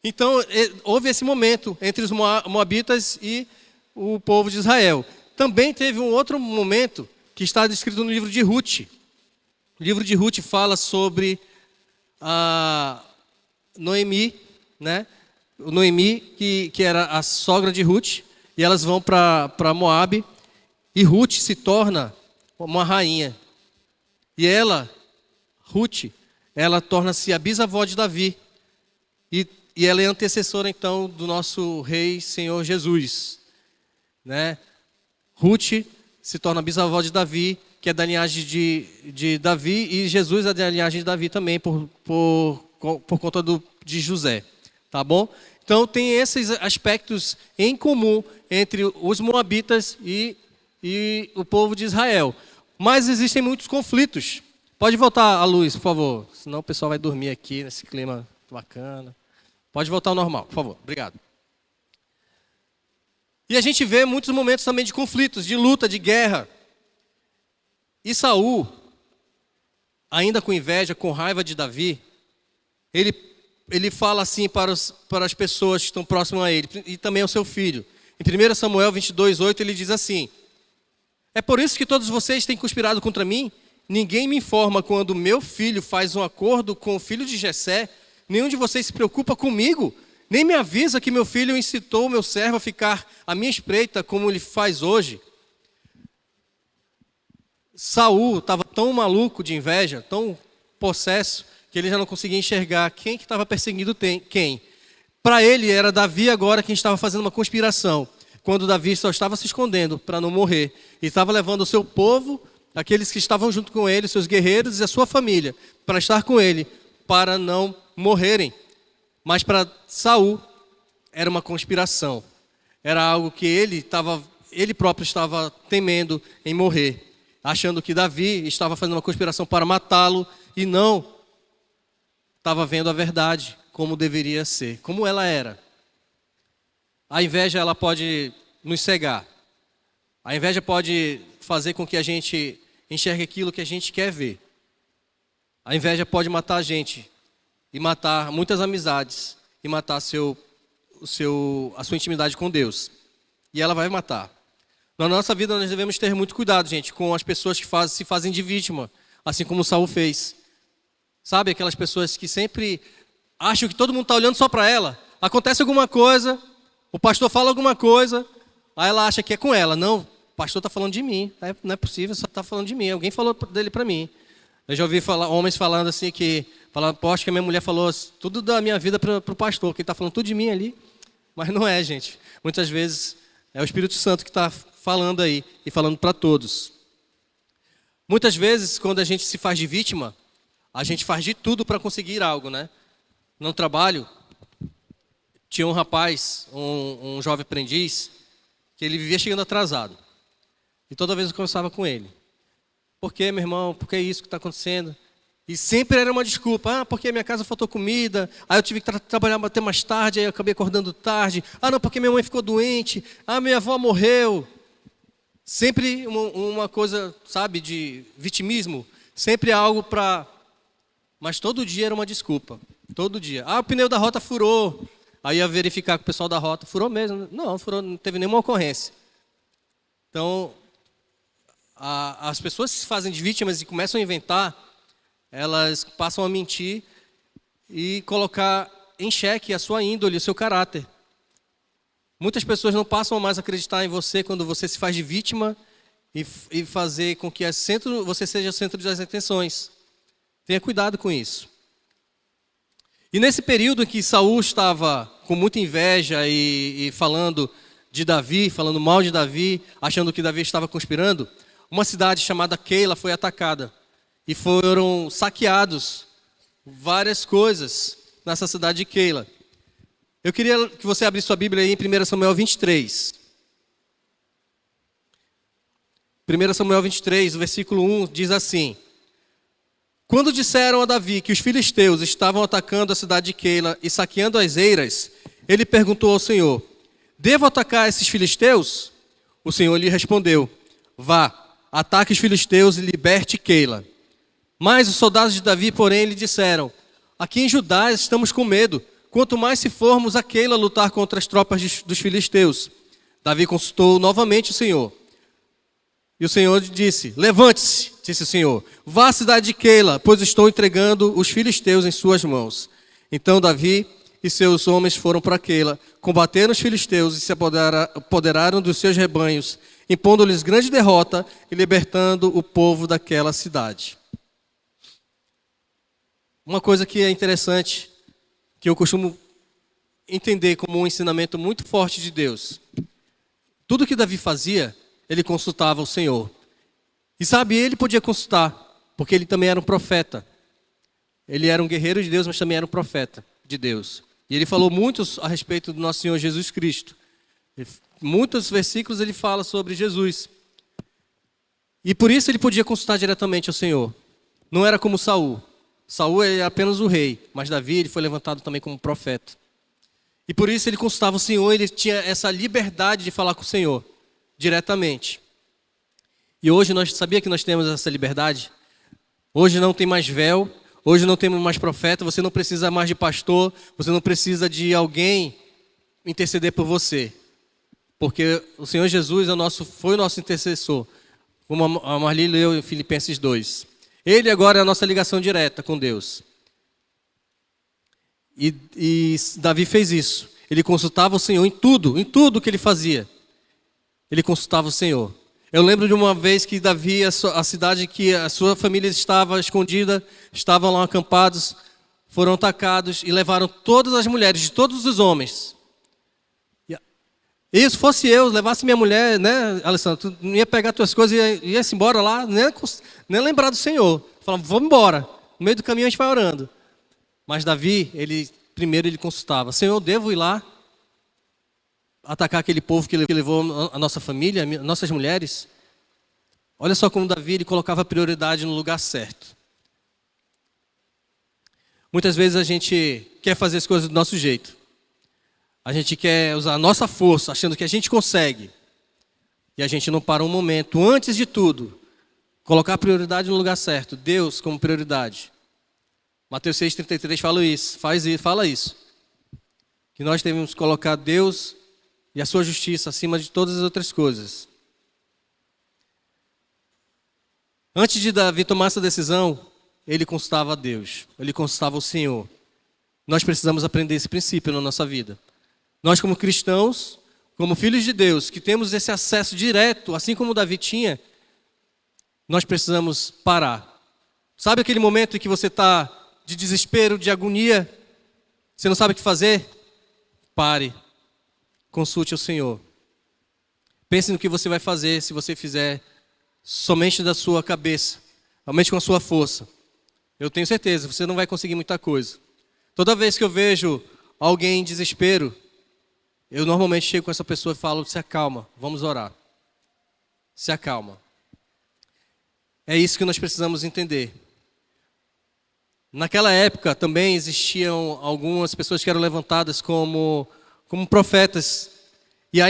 Então, houve esse momento entre os moabitas e o povo de Israel. Também teve um outro momento que está descrito no livro de Ruth. O livro de Ruth fala sobre a Noemi, né? O Noemi, que era a sogra de Ruth, e elas vão para Moabe, e Ruth se torna uma rainha. E Ruth, ela torna-se a bisavó de Davi, e ela é antecessora, então, do nosso rei, Senhor Jesus, né? Ruth se torna bisavó de Davi, que é da linhagem de Davi, e Jesus é da linhagem de Davi também, por conta de José, tá bom? Então tem esses aspectos em comum entre os moabitas e o povo de Israel. Mas existem muitos conflitos. Pode voltar a luz, por favor, senão o pessoal vai dormir aqui nesse clima bacana. Pode voltar ao normal, por favor. Obrigado. E a gente vê muitos momentos também de conflitos, de luta, de guerra. E Saul, ainda com inveja, com raiva de Davi, ele fala assim para as pessoas que estão próximas a ele, e também ao seu filho. Em 1 Samuel 22:8, ele diz assim: é por isso que todos vocês têm conspirado contra mim? Ninguém me informa quando meu filho faz um acordo com o filho de Jessé. Nenhum de vocês se preocupa comigo. Nem me avisa que meu filho incitou o meu servo a ficar à minha espreita como ele faz hoje. Saul estava tão maluco de inveja, tão possesso, que ele já não conseguia enxergar quem que estava perseguindo quem. Para ele era Davi agora quem estava fazendo uma conspiração, quando Davi só estava se escondendo para não morrer. E estava levando o seu povo, aqueles que estavam junto com ele, seus guerreiros e a sua família, para estar com ele, para não morrerem. Mas para Saul era uma conspiração. Era algo que ele próprio estava temendo em morrer, achando que Davi estava fazendo uma conspiração para matá-lo e não estava vendo a verdade como deveria ser, como ela era. A inveja, ela pode nos cegar. A inveja pode fazer com que a gente enxergue aquilo que a gente quer ver. A inveja pode matar a gente e matar muitas amizades e matar a sua intimidade com Deus. E ela vai matar. Na nossa vida nós devemos ter muito cuidado, gente, com as pessoas que se fazem de vítima, assim como Saul fez. Sabe, aquelas pessoas que sempre acham que todo mundo está olhando só para ela. Acontece alguma coisa, o pastor fala alguma coisa, aí ela acha que é com ela. Não, o pastor está falando de mim. Não é possível, só está falando de mim. Alguém falou dele para mim. Eu já ouvi homens falando assim acho que a minha mulher falou tudo da minha vida para o pastor, que ele está falando tudo de mim ali. Mas não é, gente. Muitas vezes é o Espírito Santo que está falando aí e falando para todos. Muitas vezes, quando a gente se faz de vítima, a gente faz de tudo para conseguir algo, né? No trabalho, tinha um rapaz, um jovem aprendiz, que ele vivia chegando atrasado. E toda vez eu conversava com ele. Por que, meu irmão? Por que isso que está acontecendo? E sempre era uma desculpa. Porque minha casa faltou comida, aí eu tive que trabalhar até mais tarde, aí eu acabei acordando tarde. Não, porque minha mãe ficou doente. Minha avó morreu. Sempre uma coisa, sabe, de vitimismo. Sempre algo para... Mas todo dia era uma desculpa. Todo dia. O pneu da rota furou. Aí ia verificar com o pessoal da rota. Furou mesmo? Não, furou, não teve nenhuma ocorrência. Então, as pessoas que se fazem de vítimas e começam a inventar, elas passam a mentir e colocar em xeque a sua índole, o seu caráter. Muitas pessoas não passam mais a acreditar em você quando você se faz de vítima e fazer com que você seja o centro das atenções. Tenha cuidado com isso. E nesse período em que Saul estava com muita inveja e falando de Davi, falando mal de Davi, achando que Davi estava conspirando, uma cidade chamada Keila foi atacada. E foram saqueados várias coisas nessa cidade de Keila. Eu queria que você abrisse sua Bíblia aí em 1 Samuel 23. 1 Samuel 23, o versículo 1 diz assim: quando disseram a Davi que os filisteus estavam atacando a cidade de Keila e saqueando as eiras, ele perguntou ao Senhor: devo atacar esses filisteus? O Senhor lhe respondeu: vá, ataque os filisteus e liberte Keila. Mas os soldados de Davi, porém, lhe disseram: aqui em Judá estamos com medo, quanto mais se formos a Keila lutar contra as tropas dos filisteus. Davi consultou novamente o Senhor. E o Senhor disse: levante-se, disse o Senhor, vá à cidade de Keila, pois estou entregando os filisteus em suas mãos. Então Davi e seus homens foram para Keila, combateram os filisteus e se apoderaram dos seus rebanhos, impondo-lhes grande derrota e libertando o povo daquela cidade. Uma coisa que é interessante, que eu costumo entender como um ensinamento muito forte de Deus. Tudo que Davi fazia, ele consultava o Senhor. E sabe, ele podia consultar, porque ele também era um profeta. Ele era um guerreiro de Deus, mas também era um profeta de Deus. E ele falou muito a respeito do nosso Senhor Jesus Cristo. Muitos versículos ele fala sobre Jesus. E por isso ele podia consultar diretamente ao Senhor. Não era como Saul. Saul é apenas o rei, mas Davi ele foi levantado também como profeta. E por isso ele consultava o Senhor, ele tinha essa liberdade de falar com o Senhor diretamente. E hoje sabia que nós temos essa liberdade? Hoje não tem mais véu, hoje não temos mais profeta, você não precisa mais de pastor, você não precisa de alguém interceder por você. Porque o Senhor Jesus foi o nosso intercessor, como a Marli leu em Filipenses 2. Ele agora é a nossa ligação direta com Deus. E Davi fez isso. Ele consultava o Senhor em tudo que ele fazia. Ele consultava o Senhor. Eu lembro de uma vez que Davi, a cidade que a sua família estava escondida, estavam lá acampados, foram atacados e levaram todas as mulheres de todos os homens. E se fosse eu, levasse minha mulher, né, Alessandro, tu não ia pegar tuas coisas e ia-se embora lá, nem lembrar do Senhor. Falava, vamos embora. No meio do caminho a gente vai orando. Mas Davi, primeiro ele consultava, Senhor, eu devo ir lá atacar aquele povo que levou a nossa família, nossas mulheres? Olha só como Davi ele colocava a prioridade no lugar certo. Muitas vezes a gente quer fazer as coisas do nosso jeito. A gente quer usar a nossa força, achando que a gente consegue. E a gente não para um momento, antes de tudo, colocar a prioridade no lugar certo. Deus como prioridade. Mateus 6,33 fala isso. Que nós devemos colocar Deus e a sua justiça acima de todas as outras coisas. Antes de Davi tomar essa decisão, ele consultava a Deus. Ele consultava o Senhor. Nós precisamos aprender esse princípio na nossa vida. Nós como cristãos, como filhos de Deus, que temos esse acesso direto, assim como Davi tinha, nós precisamos parar. Sabe aquele momento em que você está de desespero, de agonia, você não sabe o que fazer? Pare, consulte o Senhor. Pense no que você vai fazer se você fizer somente da sua cabeça, somente com a sua força. Eu tenho certeza, você não vai conseguir muita coisa. Toda vez que eu vejo alguém em desespero, eu normalmente chego com essa pessoa e falo, se acalma, vamos orar. Se acalma. É isso que nós precisamos entender. Naquela época também existiam algumas pessoas que eram levantadas como profetas. E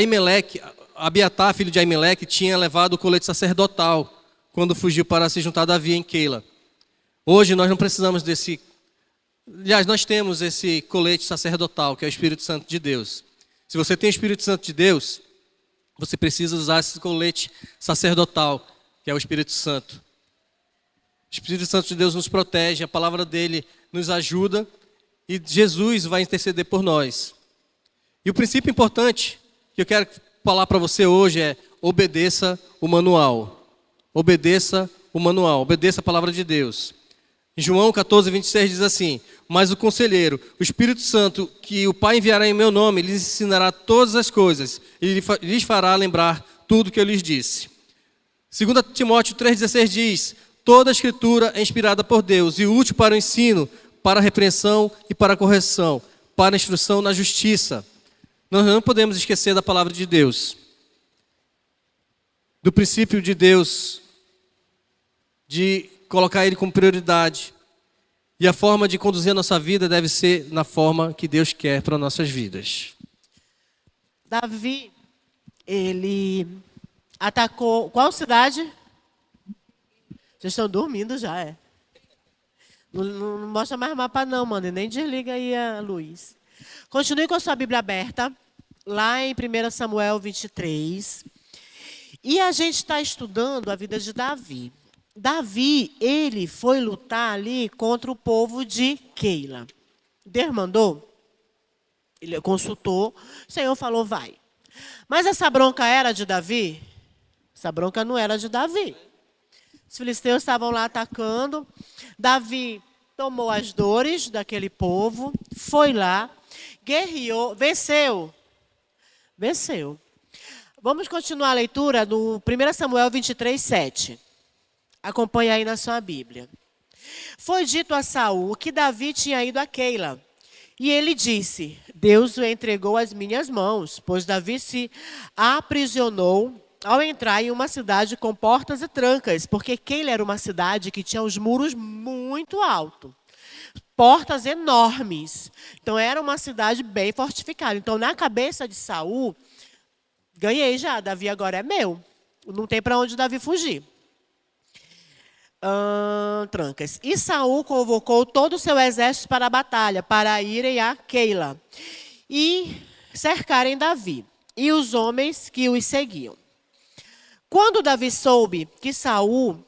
Abiatar, filho de Aimeleque, tinha levado o colete sacerdotal quando fugiu para se juntar a Davi em Keila. Hoje nós não precisamos desse... Aliás, nós temos esse colete sacerdotal, que é o Espírito Santo de Deus. Se você tem o Espírito Santo de Deus, você precisa usar esse colete sacerdotal, que é o Espírito Santo. O Espírito Santo de Deus nos protege, a palavra dele nos ajuda e Jesus vai interceder por nós. E o princípio importante que eu quero falar para você hoje é obedeça o manual. Obedeça o manual, obedeça a palavra de Deus. Em João 14:26 diz assim, mas o conselheiro, o Espírito Santo, que o Pai enviará em meu nome, lhes ensinará todas as coisas e lhes fará lembrar tudo que eu lhes disse. 2 Timóteo 3,16 diz, toda a Escritura é inspirada por Deus e útil para o ensino, para a repreensão e para a correção, para a instrução na justiça. Nós não podemos esquecer da palavra de Deus, do princípio de Deus, de colocar ele como prioridade. E a forma de conduzir a nossa vida deve ser na forma que Deus quer para nossas vidas. Davi, ele atacou... Qual cidade? Vocês estão dormindo já, é? Não mostra mais mapa não, mano. Nem desliga aí a luz. Continue com a sua Bíblia aberta. Lá em 1 Samuel 23. E a gente está estudando a vida de Davi. Davi, ele foi lutar ali contra o povo de Keila. Deus mandou, ele consultou, o Senhor falou, vai. Mas essa bronca era de Davi? Essa bronca não era de Davi. Os filisteus estavam lá atacando, Davi tomou as dores daquele povo, foi lá, guerreou, venceu. Vamos continuar a leitura do 1 Samuel 23:7. Acompanhe aí na sua Bíblia. Foi dito a Saul que Davi tinha ido a Keila. E ele disse, Deus o entregou às minhas mãos, pois Davi se aprisionou ao entrar em uma cidade com portas e trancas, porque Keila era uma cidade que tinha os muros muito altos. portas enormes. Então era uma cidade bem fortificada. Então na cabeça de Saul, ganhei já, Davi agora é meu. Não tem para onde Davi fugir. Trancas. E Saul convocou todo o seu exército para a batalha, para irem a Keila e cercarem Davi e os homens que os seguiam. Quando Davi soube que Saul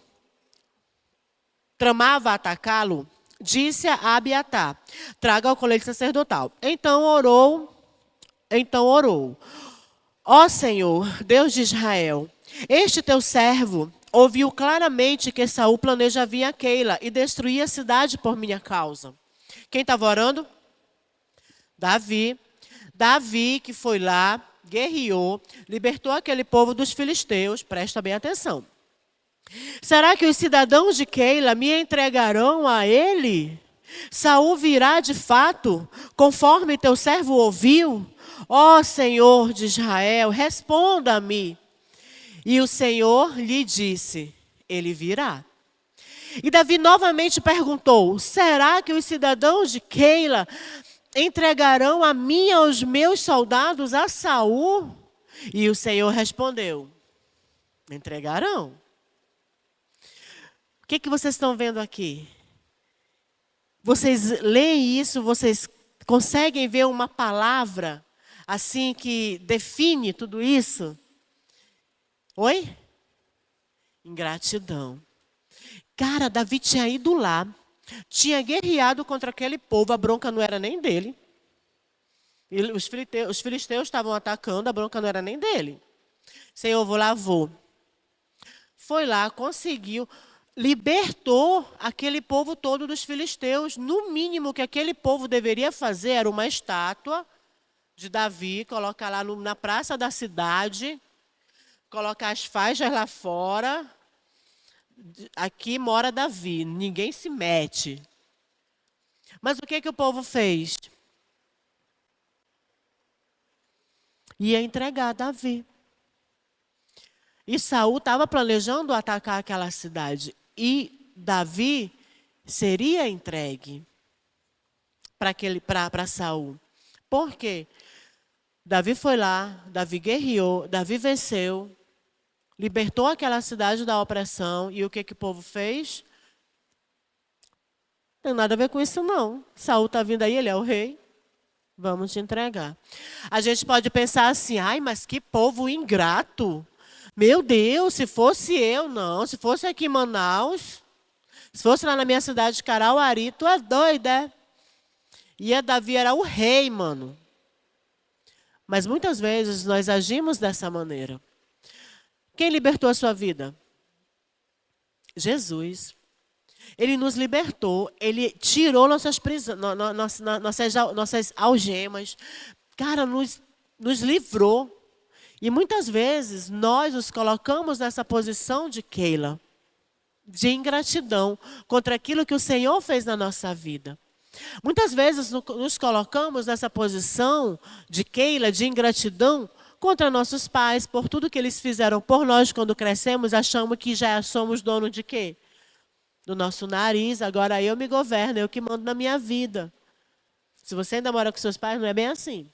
tramava atacá-lo, disse a Abiatar: traga o colete sacerdotal. Então orou. Ó Senhor, Deus de Israel, este teu servo ouviu claramente que Saul planeja vir a Keila e destruir a cidade por minha causa. Quem estava orando? Davi. Davi que foi lá, guerreou, libertou aquele povo dos filisteus. Presta bem atenção. Será que os cidadãos de Keila me entregarão a ele? Saul virá de fato, conforme teu servo ouviu? Ó Senhor de Israel, responda-me. E o Senhor lhe disse: ele virá. E Davi novamente perguntou: será que os cidadãos de Keila entregarão a mim e aos meus soldados a Saul? E o Senhor respondeu: entregarão. O que vocês estão vendo aqui? Vocês leem isso, vocês conseguem ver uma palavra assim que define tudo isso? Oi? Ingratidão. Cara, Davi tinha ido lá, tinha guerreado contra aquele povo, a bronca não era nem dele. Os filisteus estavam atacando, a bronca não era nem dele. Senhor, vou lá, vou. Foi lá, conseguiu, libertou aquele povo todo dos filisteus. No mínimo que aquele povo deveria fazer era uma estátua de Davi, colocar lá na praça da cidade, colocar as faixas lá fora. Aqui mora Davi, ninguém se mete. Mas o que o povo fez? Ia entregar Davi. E Saul estava planejando atacar aquela cidade. E Davi seria entregue para Saul. Por quê? Davi foi lá, Davi guerreou, Davi venceu, libertou aquela cidade da opressão. E o que o povo fez? Não tem nada a ver com isso, não. Saul está vindo aí, ele é o rei. Vamos te entregar. A gente pode pensar assim: ai, mas que povo ingrato. Meu Deus, se fosse eu, não. Se fosse aqui em Manaus, se fosse lá na minha cidade de Carauari, tu é doida, é? E Davi era o rei, mano. Mas muitas vezes nós agimos dessa maneira. Quem libertou a sua vida? Jesus. Ele nos libertou, ele tirou nossas prisões, nossas algemas. Cara, nos livrou. E muitas vezes nós nos colocamos nessa posição de Keila, de ingratidão contra aquilo que o Senhor fez na nossa vida. Muitas vezes nos colocamos nessa posição de Keila, de ingratidão, contra nossos pais, por tudo que eles fizeram por nós quando crescemos. Achamos que já somos dono de quê? Do nosso nariz. Agora eu me governo, eu que mando na minha vida. Se você ainda mora com seus pais, não é bem assim.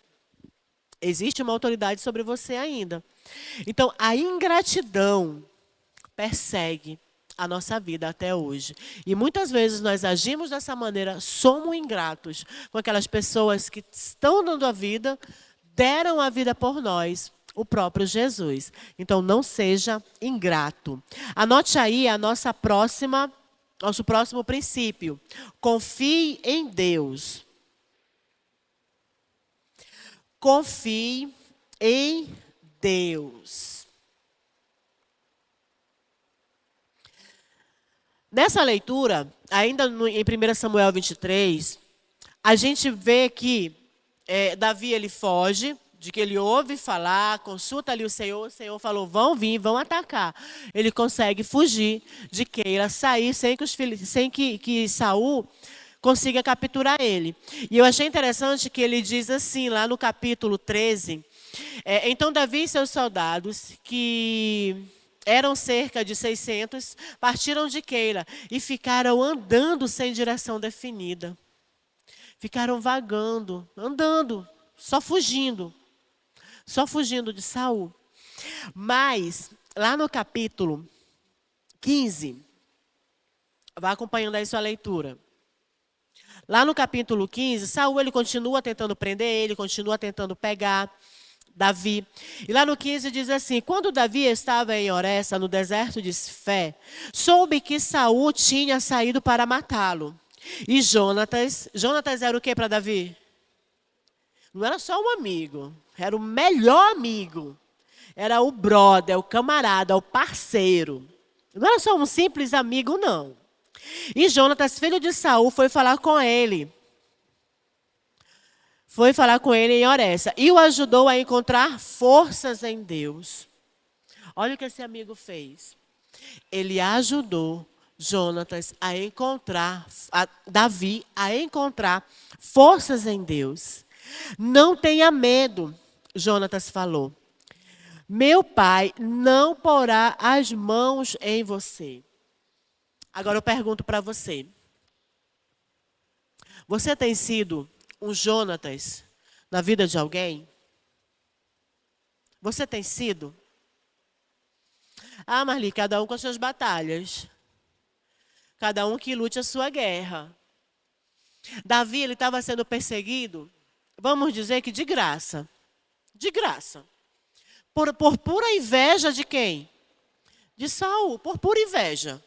Existe uma autoridade sobre você ainda. Então, a ingratidão persegue a nossa vida até hoje. E muitas vezes nós agimos dessa maneira, somos ingratos com aquelas pessoas que estão dando a vida, deram a vida por nós, o próprio Jesus. Então, não seja ingrato. Anote aí nosso próximo princípio. Confie em Deus. Confie em Deus. Nessa leitura, ainda em 1 Samuel 23, a gente vê que Davi ele foge, de que ele ouve falar, consulta ali o Senhor falou: vão vir, vão atacar. Ele consegue fugir de Keila, sair sem que Saul consiga capturar ele. E eu achei interessante que ele diz assim, lá no capítulo 13, então Davi e seus soldados, que eram cerca de 600, partiram de Keila e ficaram andando sem direção definida. Ficaram vagando, andando, só fugindo de Saul. Mas, lá no capítulo 15, vá acompanhando aí sua leitura. Lá no capítulo 15, Saul ele continua tentando prender ele, continua tentando pegar Davi. E lá no 15 diz assim: quando Davi estava em Horessa, no deserto de Sifé, soube que Saul tinha saído para matá-lo. E Jonatas era o que para Davi? Não era só um amigo, era o melhor amigo. Era o brother, o camarada, o parceiro. Não era só um simples amigo, não. E Jonatas, filho de Saul, foi falar com ele. Foi falar com ele em Horessa. E o ajudou a encontrar forças em Deus. Olha o que esse amigo fez. Ele ajudou Jonatas a encontrar, Davi a encontrar forças em Deus. Não tenha medo, Jonatas falou. Meu pai não porá as mãos em você. Agora eu pergunto para você. Você tem sido um Jonatas na vida de alguém? Você tem sido? Ah, Marli, cada um com as suas batalhas. Cada um que lute a sua guerra. Davi, ele estava sendo perseguido, vamos dizer que de graça. De graça. Por pura inveja de quem? De Saul, por pura inveja.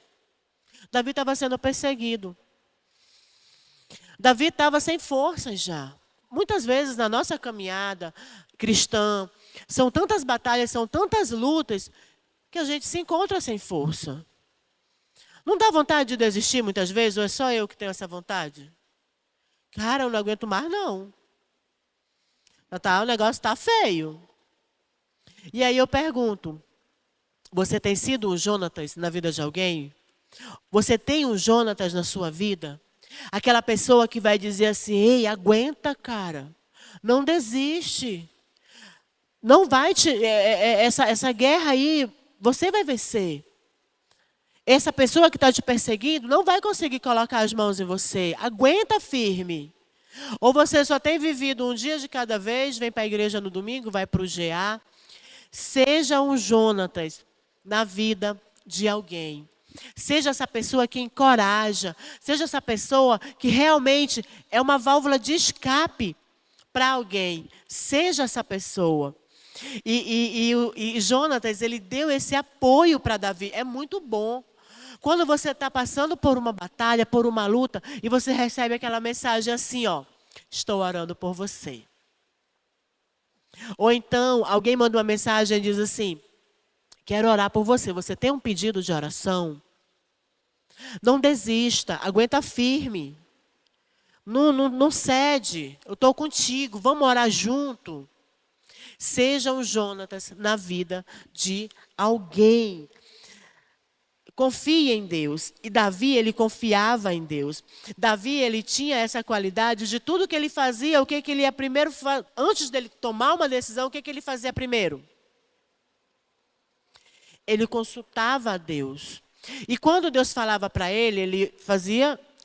Davi estava sendo perseguido. Davi estava sem forças já. Muitas vezes na nossa caminhada cristã, são tantas batalhas, são tantas lutas, que a gente se encontra sem força. Não dá vontade de desistir muitas vezes, ou é só eu que tenho essa vontade? Cara, eu não aguento mais não. O negócio está feio. E aí eu pergunto, você tem sido um Jonatas na vida de alguém? Você tem um Jonatas na sua vida? Aquela pessoa que vai dizer assim: ei, aguenta, cara. Não desiste. Não vai essa guerra aí, você vai vencer. Essa pessoa que está te perseguindo não vai conseguir colocar as mãos em você. Aguenta firme. Ou você só tem vivido um dia de cada vez, vem para a igreja no domingo, vai para o GA. Seja um Jonatas na vida de alguém. Seja essa pessoa que encoraja. Seja essa pessoa que realmente é uma válvula de escape para alguém. Seja essa pessoa. E Jonatas, ele deu esse apoio para Davi. É muito bom. Quando você está passando por uma batalha, por uma luta, e você recebe aquela mensagem assim, ó: estou orando por você. Ou então, alguém manda uma mensagem e diz assim: quero orar por você. Você tem um pedido de oração? Não desista, aguenta firme. Não cede. Eu estou contigo, vamos orar junto. Seja um Jonatas na vida de alguém. Confie em Deus. E Davi, ele confiava em Deus. Davi, ele tinha essa qualidade de tudo que ele fazia, o que ele ia primeiro, antes dele tomar uma decisão, o que ele fazia primeiro? Ele consultava a Deus. E quando Deus falava para ele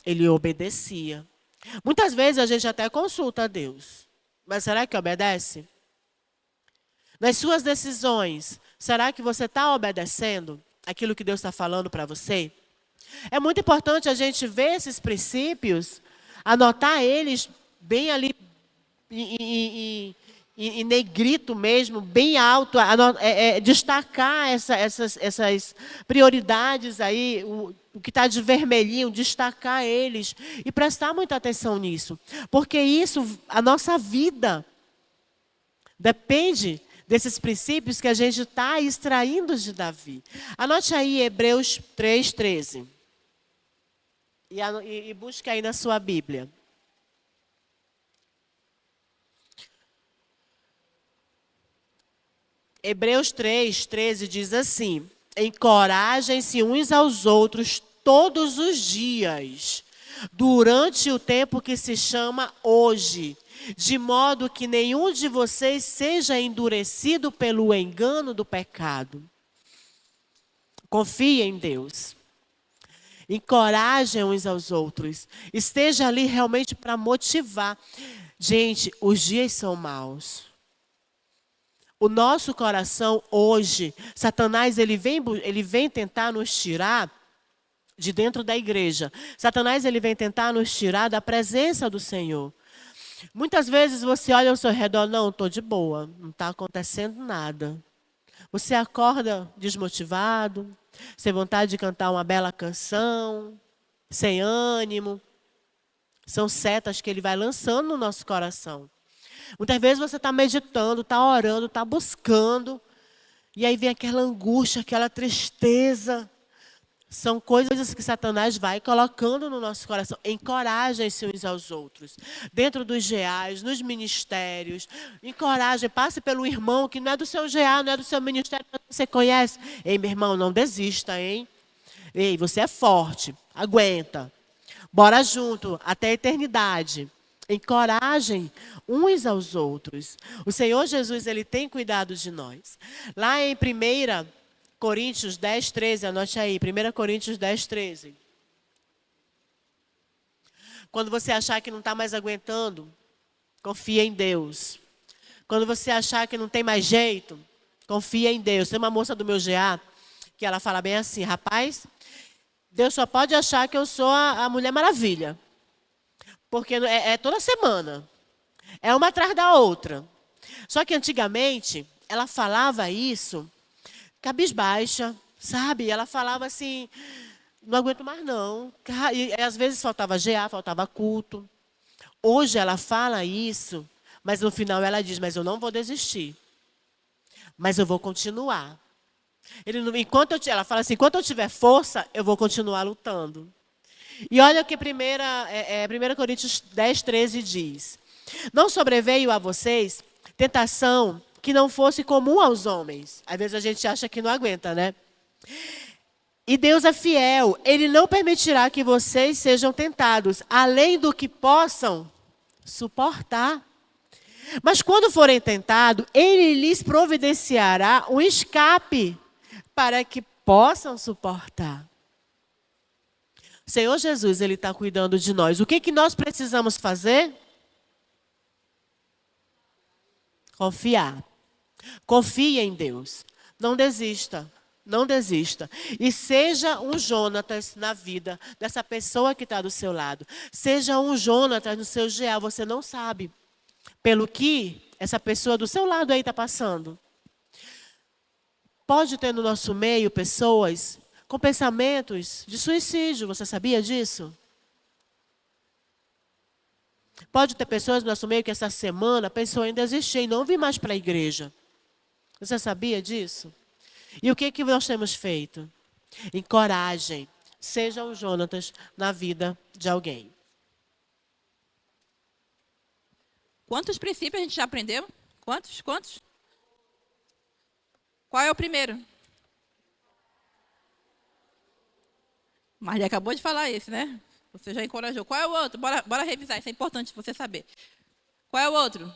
ele obedecia. Muitas vezes a gente até consulta a Deus. Mas será que obedece? Nas suas decisões, será que você está obedecendo aquilo que Deus está falando para você? É muito importante a gente ver esses princípios, anotar eles bem ali em negrito mesmo, bem alto, destacar essas prioridades aí, o que está de vermelhinho, destacar eles e prestar muita atenção nisso. Porque isso, a nossa vida, depende desses princípios que a gente está extraindo de Davi. Anote aí Hebreus 3:13. E busque aí na sua Bíblia. Hebreus 3:13 diz assim: encorajem-se uns aos outros todos os dias, durante o tempo que se chama hoje, de modo que nenhum de vocês seja endurecido pelo engano do pecado. Confie em Deus. Encorajem uns aos outros. Esteja ali realmente para motivar. Gente, os dias são maus. O nosso coração hoje, Satanás ele vem tentar nos tirar de dentro da igreja. Satanás ele vem tentar nos tirar da presença do Senhor. Muitas vezes você olha ao seu redor, não, estou de boa, não está acontecendo nada. Você acorda desmotivado, sem vontade de cantar uma bela canção, sem ânimo. São setas que ele vai lançando no nosso coração. Muitas vezes você está meditando, está orando, está buscando, e aí vem aquela angústia, aquela tristeza. São coisas que Satanás vai colocando no nosso coração. Encorajem-se uns aos outros. Dentro dos GAs, nos ministérios. Encorajem, passe pelo irmão que não é do seu GA, não é do seu ministério, que você conhece. Ei, meu irmão, não desista, hein? Ei, você é forte, aguenta. Bora junto, até a eternidade. Encorajem uns aos outros. O Senhor Jesus, ele tem cuidado de nós. Lá em 1 Coríntios 10, 13, anote aí, 1 Coríntios 10, 13. Quando você achar que não está mais aguentando, confia em Deus. Quando você achar que não tem mais jeito, confia em Deus. Tem uma moça do meu GA que ela fala bem assim, rapaz, Deus só pode achar que eu sou a Mulher Maravilha. Porque é toda semana. É uma atrás da outra. Só que antigamente, ela falava isso cabisbaixa, sabe? Ela falava assim, não aguento mais não. E às vezes faltava GA, faltava culto. Hoje ela fala isso, mas no final ela diz, mas eu não vou desistir. Mas eu vou continuar. Ela fala assim, enquanto eu tiver força, eu vou continuar lutando. E olha o que 1 Coríntios 10, 13 diz. Não sobreveio a vocês tentação que não fosse comum aos homens. Às vezes a gente acha que não aguenta, né? E Deus é fiel. Ele não permitirá que vocês sejam tentados, além do que possam suportar. Mas quando forem tentados, Ele lhes providenciará um escape para que possam suportar. O Senhor Jesus, Ele está cuidando de nós. O que nós precisamos fazer? Confiar. Confie em Deus. Não desista. Não desista. E seja um Jonatas na vida dessa pessoa que está do seu lado. Seja um Jonatas no seu GA. Você não sabe pelo que essa pessoa do seu lado aí está passando. Pode ter no nosso meio pessoas com pensamentos de suicídio. Você sabia disso? Pode ter pessoas no nosso meio que essa semana pensou em desistir e não vir mais para a igreja. Você sabia disso? E o que nós temos feito? Encorajem. Sejam Jonatas na vida de alguém. Quantos princípios a gente já aprendeu? Quantos? Qual é o primeiro? Maria acabou de falar esse, né? Você já encorajou. Qual é o outro? Bora revisar, isso é importante você saber. Qual é o outro?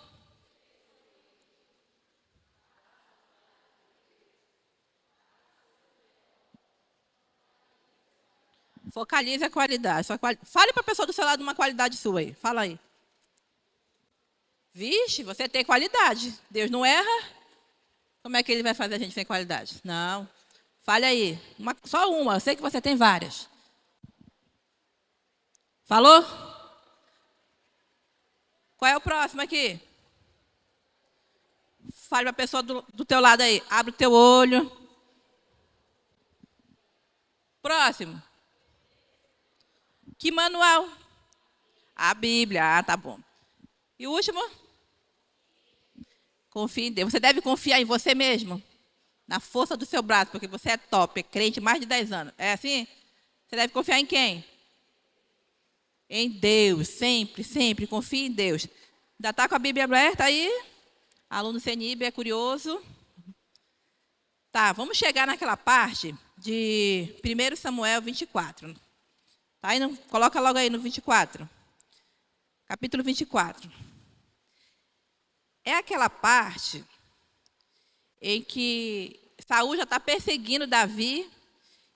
Focalize a qualidade. Fale para a pessoa do seu lado uma qualidade sua aí. Fala aí. Vixe, você tem qualidade. Deus não erra. Como é que Ele vai fazer a gente sem qualidade? Não. Fale aí. Só uma. Eu sei que você tem várias. Falou? Qual é o próximo aqui? Fale para a pessoa do teu lado aí. Abre o teu olho. Próximo. Que manual? A Bíblia. Ah, tá bom. E o último? Confie em Deus. Você deve confiar em você mesmo. Na força do seu braço, porque você é top, é crente mais de 10 anos. É assim? Você deve confiar em quem? Em Deus. Sempre, sempre. Confie em Deus. Ainda está com a Bíblia aberta aí? Aluno CENIB é curioso. Tá, vamos chegar naquela parte de 1 Samuel 24. Tá aí, coloca logo aí no 24. Capítulo 24. É aquela parte em que Saul já está perseguindo Davi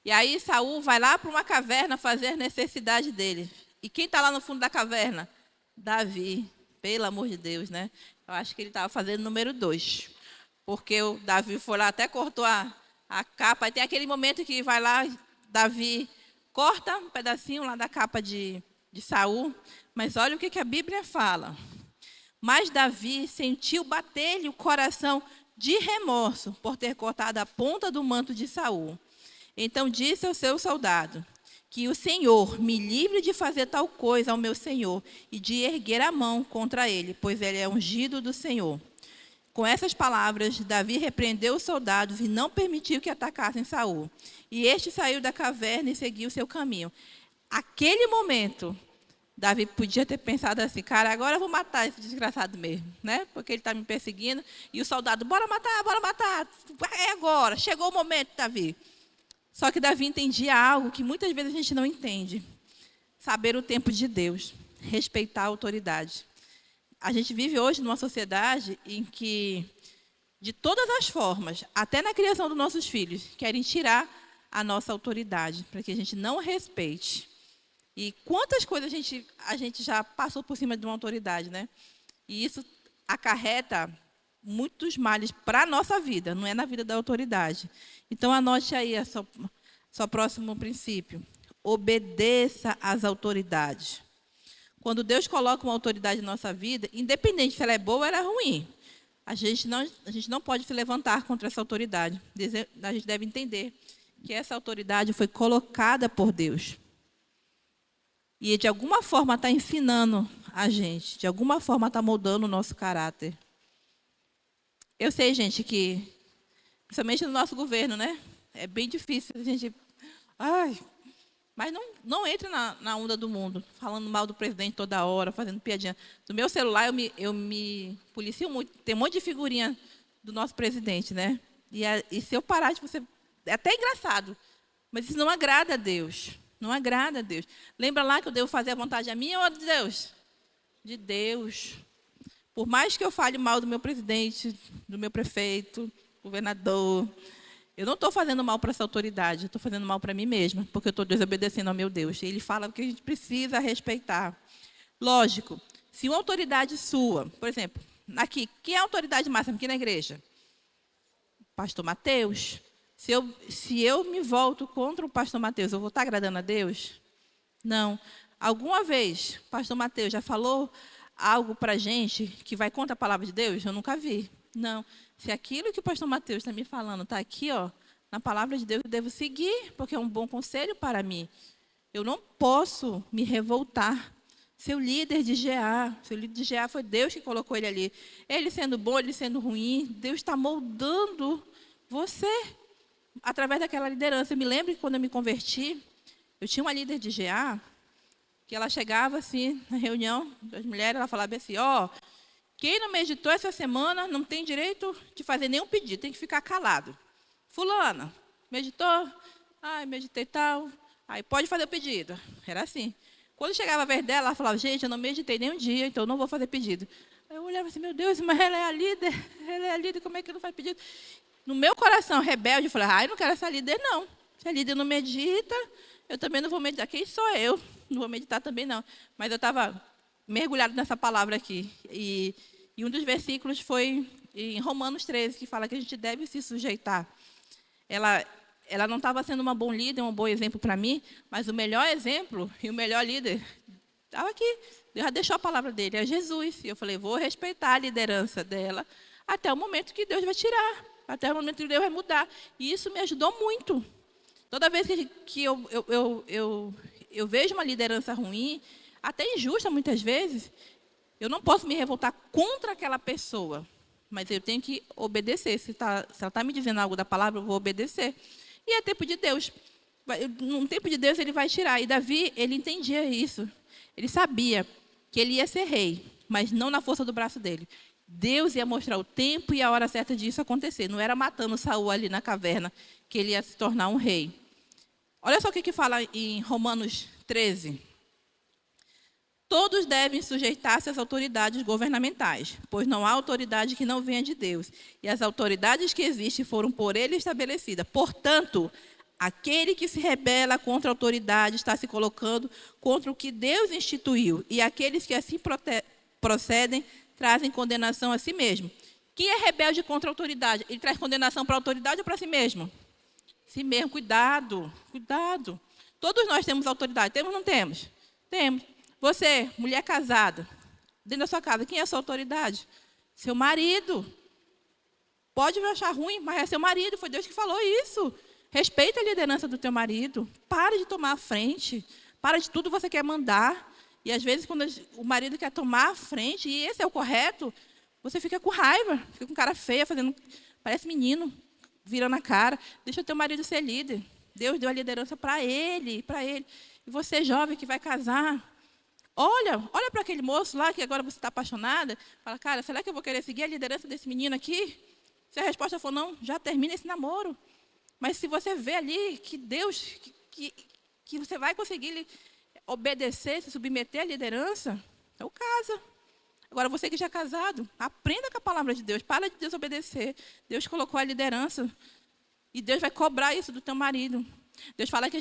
E aí Saul vai lá para uma caverna fazer a necessidade dele. E quem está lá no fundo da caverna? Davi, pelo amor de Deus, né? Eu acho que ele estava fazendo número 2. Porque o Davi foi lá, até cortou a capa. Aí tem aquele momento que vai lá, Davi corta um pedacinho lá da capa de Saul. Mas olha o que a Bíblia fala. Mas Davi sentiu bater-lhe o coração de remorso por ter cortado a ponta do manto de Saul. Então disse ao seu soldado: que o Senhor me livre de fazer tal coisa ao meu senhor e de erguer a mão contra ele, pois ele é ungido do Senhor. Com essas palavras, Davi repreendeu os soldados e não permitiu que atacassem Saul. E este saiu da caverna e seguiu seu caminho. Aquele momento, Davi podia ter pensado assim: cara, agora eu vou matar esse desgraçado mesmo, né? Porque ele está me perseguindo. E o soldado: bora matar, é agora, chegou o momento, Davi. Só que Davi entendia algo que muitas vezes a gente não entende. Saber o tempo de Deus, respeitar a autoridade. A gente vive hoje numa sociedade em que, de todas as formas, até na criação dos nossos filhos, querem tirar a nossa autoridade, para que a gente não respeite. E quantas coisas a gente já passou por cima de uma autoridade, né? E isso acarreta muitos males para a nossa vida, não é na vida da autoridade. Então, anote aí seu próximo princípio. Obedeça às autoridades. Quando Deus coloca uma autoridade na nossa vida, independente se ela é boa ou ela é ruim, a gente não pode se levantar contra essa autoridade. A gente deve entender que essa autoridade foi colocada por Deus. E, de alguma forma, está ensinando a gente, de alguma forma está moldando o nosso caráter. Eu sei, gente, que, principalmente no nosso governo, né? É bem difícil a gente... mas não entre na onda do mundo, falando mal do presidente toda hora, fazendo piadinha. No meu celular, eu me policio muito. Tem um monte de figurinha do nosso presidente, né? E se eu parar, é até engraçado. Mas isso não agrada a Deus. Não agrada a Deus. Lembra lá que eu devo fazer a vontade a minha ou a de Deus? De Deus. Por mais que eu fale mal do meu presidente, do meu prefeito, governador, eu não estou fazendo mal para essa autoridade, eu estou fazendo mal para mim mesma, porque eu estou desobedecendo ao meu Deus. E ele fala que a gente precisa respeitar. Lógico, se uma autoridade sua, por exemplo, aqui, quem é a autoridade máxima aqui na igreja? Pastor Mateus. Se eu me volto contra o pastor Mateus, eu vou estar agradando a Deus? Não. Alguma vez, o pastor Mateus já falou algo para a gente que vai contra a palavra de Deus? Eu nunca vi. Não. Se aquilo que o pastor Mateus está me falando está aqui, na palavra de Deus, eu devo seguir, porque é um bom conselho para mim. Eu não posso me revoltar. Seu líder de GA foi Deus que colocou ele ali. Ele sendo bom, ele sendo ruim, Deus está moldando você através daquela liderança. Eu me lembro que quando eu me converti, eu tinha uma líder de GA, que ela chegava assim, na reunião das mulheres, ela falava assim: quem não meditou essa semana não tem direito de fazer nenhum pedido, tem que ficar calado. Fulana, meditou? Meditei tal. Aí pode fazer o pedido. Era assim. Quando chegava a vez dela, ela falava: gente, eu não meditei nem um dia, então eu não vou fazer pedido. Aí eu olhava assim: meu Deus, mas ela é a líder, como é que não faz pedido? No meu coração rebelde, eu falei: eu não quero essa líder, não. Se a líder não medita, eu também não vou meditar. Quem sou eu? Não vou meditar também, não. Mas eu estava mergulhada nessa palavra aqui. E um dos versículos foi em Romanos 13, que fala que a gente deve se sujeitar. Ela não estava sendo uma bom líder, um bom exemplo para mim, mas o melhor exemplo e o melhor líder estava aqui. Deus já deixou a palavra dele, é Jesus. E eu falei: vou respeitar a liderança dela até o momento que Deus vai tirar, até o momento que Deus vai mudar. E isso me ajudou muito. Toda vez que eu vejo uma liderança ruim, até injusta muitas vezes, eu não posso me revoltar contra aquela pessoa, mas eu tenho que obedecer. Se ela está me dizendo algo da palavra, eu vou obedecer. E é tempo de Deus. No tempo de Deus, ele vai tirar. E Davi, ele entendia isso. Ele sabia que ele ia ser rei, mas não na força do braço dele. Deus ia mostrar o tempo e a hora certa disso acontecer. Não era matando Saul ali na caverna que ele ia se tornar um rei. Olha só o que fala em Romanos 13. Todos devem sujeitar-se às autoridades governamentais, pois não há autoridade que não venha de Deus. E as autoridades que existem foram por ele estabelecidas. Portanto, Aquele que se rebela contra a autoridade está se colocando contra o que Deus instituiu. E aqueles que assim procedem trazem condenação a si mesmo. Quem é rebelde contra a autoridade? Ele traz condenação para a autoridade ou para si mesmo? Si mesmo. Cuidado, cuidado. Todos nós temos autoridade. Temos ou não temos? Temos. Você, mulher casada, dentro da sua casa, quem é a sua autoridade? Seu marido. Pode achar ruim, mas é seu marido. Foi Deus que falou isso. Respeita a liderança do teu marido. Para de tomar a frente. Para de tudo você quer mandar. E às vezes, quando o marido quer tomar a frente, e esse é o correto, você fica com raiva, fica com cara feia, fazendo, parece menino, virando a cara. Deixa o teu marido ser líder. Deus deu a liderança para ele, para ele. E você, jovem, que vai casar, olha para aquele moço lá, que agora você está apaixonada, fala, cara, será que eu vou querer seguir a liderança desse menino aqui? Se a resposta for não, já termina esse namoro. Mas se você vê ali que Deus, que você vai conseguir obedecer, se submeter à liderança, então casa. Agora, você que já é casado, aprenda com a palavra de Deus, para de desobedecer. Deus colocou a liderança e Deus vai cobrar isso do teu marido. Deus fala que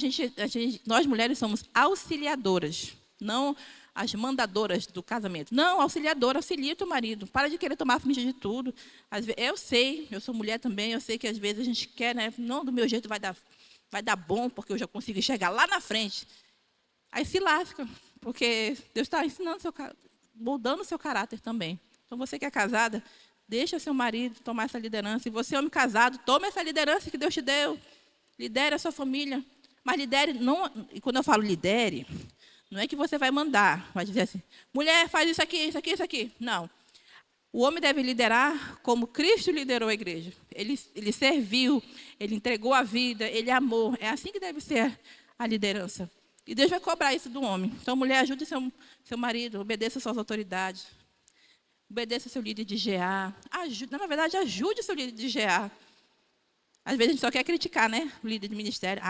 nós mulheres somos auxiliadoras, não as mandadoras do casamento. Não, auxiliadora, auxilia teu marido. Para de querer tomar a frente de tudo. Eu sei, eu sou mulher também, eu sei que às vezes a gente quer, né? Não, do meu jeito vai dar bom, porque eu já consigo chegar lá na frente. Aí se lasca, porque Deus está ensinando, moldando o seu caráter também. Então, você que é casada, deixa seu marido tomar essa liderança. E você, homem casado, tome essa liderança que Deus te deu. Lidere a sua família. Mas lidere, não, e quando eu falo lidere, não é que você vai mandar, vai dizer assim, mulher, faz isso aqui, isso aqui, isso aqui. Não. O homem deve liderar como Cristo liderou a igreja. Ele serviu, ele entregou a vida, ele amou. É assim que deve ser a liderança. E Deus vai cobrar isso do homem. Então, mulher, ajude seu marido, obedeça às suas autoridades. Obedeça ao seu líder de GA. Na verdade, ajude o seu líder de GA. Às vezes a gente só quer criticar, né? O líder de ministério.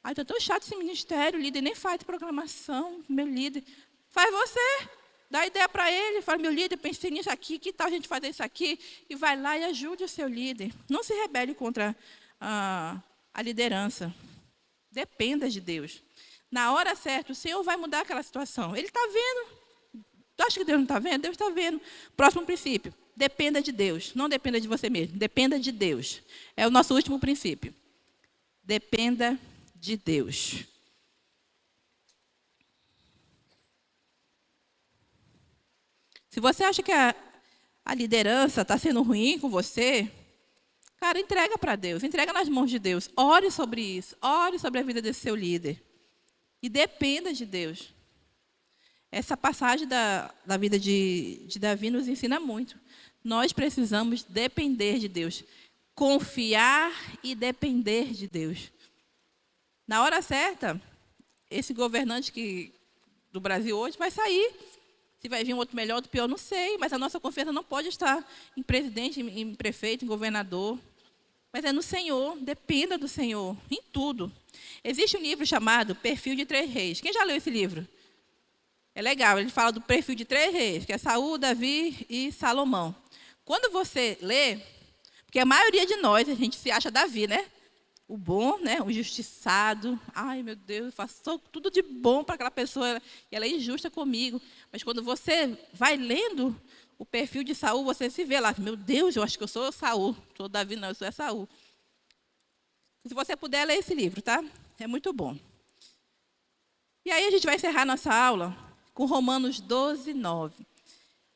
Está tão chato esse ministério, o líder nem faz programação, meu líder. Faz você. Dá ideia para ele. Fala, meu líder, pensei nisso aqui, que tal a gente fazer isso aqui? E vai lá e ajude o seu líder. Não se rebele contra a liderança. Dependa de Deus. Na hora certa, o Senhor vai mudar aquela situação. Ele está vendo. Tu acha que Deus não está vendo? Deus está vendo. Próximo princípio. Dependa de Deus. Não dependa de você mesmo. Dependa de Deus. É o nosso último princípio. Dependa de Deus. Se você acha que a liderança está sendo ruim com você, cara, entrega para Deus, entrega nas mãos de Deus. Ore sobre isso, ore sobre a vida desse seu líder. E dependa de Deus. Essa passagem da vida de Davi nos ensina muito. Nós precisamos depender de Deus. Confiar e depender de Deus. Na hora certa, esse governante do Brasil hoje vai sair. Se vai vir um outro melhor, outro pior, não sei. Mas a nossa confiança não pode estar em presidente, em prefeito, em governador. Mas é no Senhor, dependa do Senhor, em tudo. Existe um livro chamado Perfil de 3 Reis. Quem já leu esse livro? É legal, ele fala do perfil de 3 reis, que é Saul, Davi e Salomão. Quando você lê, porque a maioria de nós, a gente se acha Davi, né? O bom, né? O injustiçado. Ai, meu Deus, eu faço tudo de bom para aquela pessoa, e ela é injusta comigo. Mas quando você vai lendo o perfil de Saul, você se vê lá, meu Deus, eu acho que eu sou Saul. Sou Davi, não, eu sou Saul. Se você puder, ler esse livro, tá? É muito bom. E aí a gente vai encerrar nossa aula com Romanos 12, 9.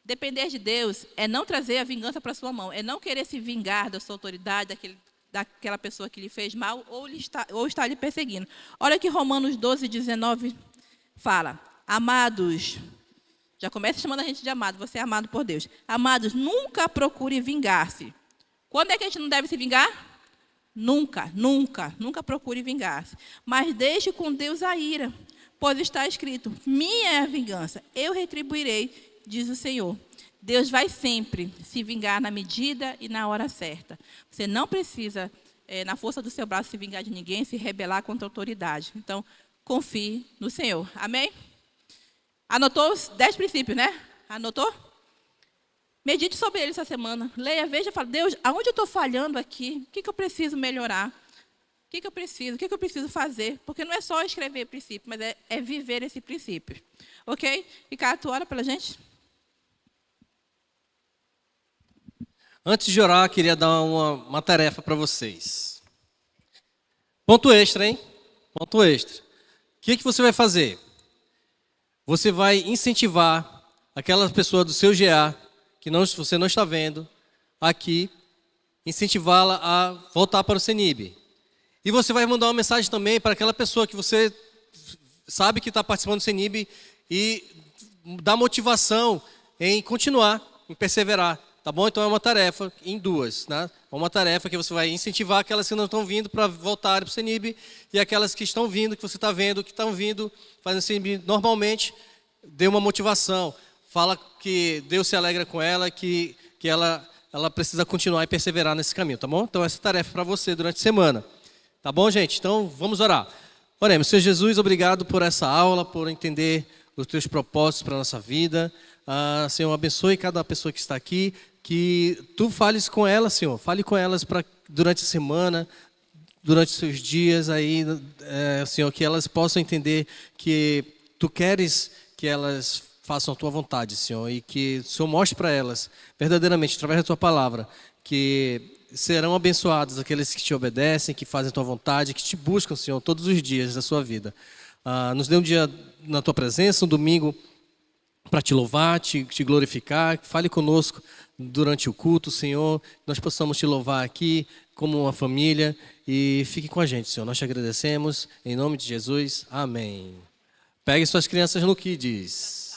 Depender de Deus é não trazer a vingança para a sua mão, é não querer se vingar da sua autoridade, daquela pessoa que lhe fez mal ou está lhe perseguindo. Olha que Romanos 12, 19 fala. Amados, já começa chamando a gente de amado, você é amado por Deus. Amados, nunca procure vingar-se. Quando é que a gente não deve se vingar? Nunca, nunca, nunca procure vingar-se. Mas deixe com Deus a ira, pois está escrito, minha é a vingança, eu retribuirei, diz o Senhor. Deus vai sempre se vingar na medida e na hora certa. Você não precisa, na força do seu braço, se vingar de ninguém, se rebelar contra a autoridade. Então, confie no Senhor. Amém? Anotou os 10 princípios, né? Anotou? Medite sobre eles essa semana. Leia, veja, fala, Deus, aonde eu estou falhando aqui? O que eu preciso melhorar? que eu preciso? O que eu preciso fazer? Porque não é só escrever princípio, mas é viver esse princípio. Ok? Ricardo, tu ora pela gente? Antes de orar, queria dar uma tarefa para vocês. Ponto extra, hein? Ponto extra. O que você vai fazer? Você vai incentivar aquela pessoa do seu GA, que você não está vendo, aqui, incentivá-la a voltar para o CENIB. E você vai mandar uma mensagem também para aquela pessoa que você sabe que está participando do CENIB e dar motivação em continuar, em perseverar. Tá bom? Então é uma tarefa em duas, né? É uma tarefa que você vai incentivar aquelas que não estão vindo para voltarem para o CENIB e aquelas que estão vindo, que você está vendo, que estão vindo, fazendo o CENIB normalmente, dê uma motivação. Fala que Deus se alegra com ela, que ela precisa continuar e perseverar nesse caminho, tá bom? Então essa tarefa é para você durante a semana. Tá bom, gente? Então vamos orar. Oremos. Senhor Jesus, obrigado por essa aula, por entender os teus propósitos para a nossa vida. Senhor, abençoe cada pessoa que está aqui, que tu fales com elas, Senhor. Fale com elas durante a semana, durante os seus dias aí, Senhor, que elas possam entender que tu queres que elas façam a tua vontade, Senhor, e que o Senhor mostre para elas, verdadeiramente, através da tua palavra, que serão abençoados aqueles que te obedecem, que fazem a tua vontade, que te buscam, Senhor, todos os dias da sua vida. Nos dê um dia na tua presença, um domingo, para te louvar, te glorificar. Fale conosco durante o culto, Senhor. Nós possamos te louvar aqui como uma família e fique com a gente, Senhor. Nós te agradecemos. Em nome de Jesus. Amém. Pegue suas crianças no Kids.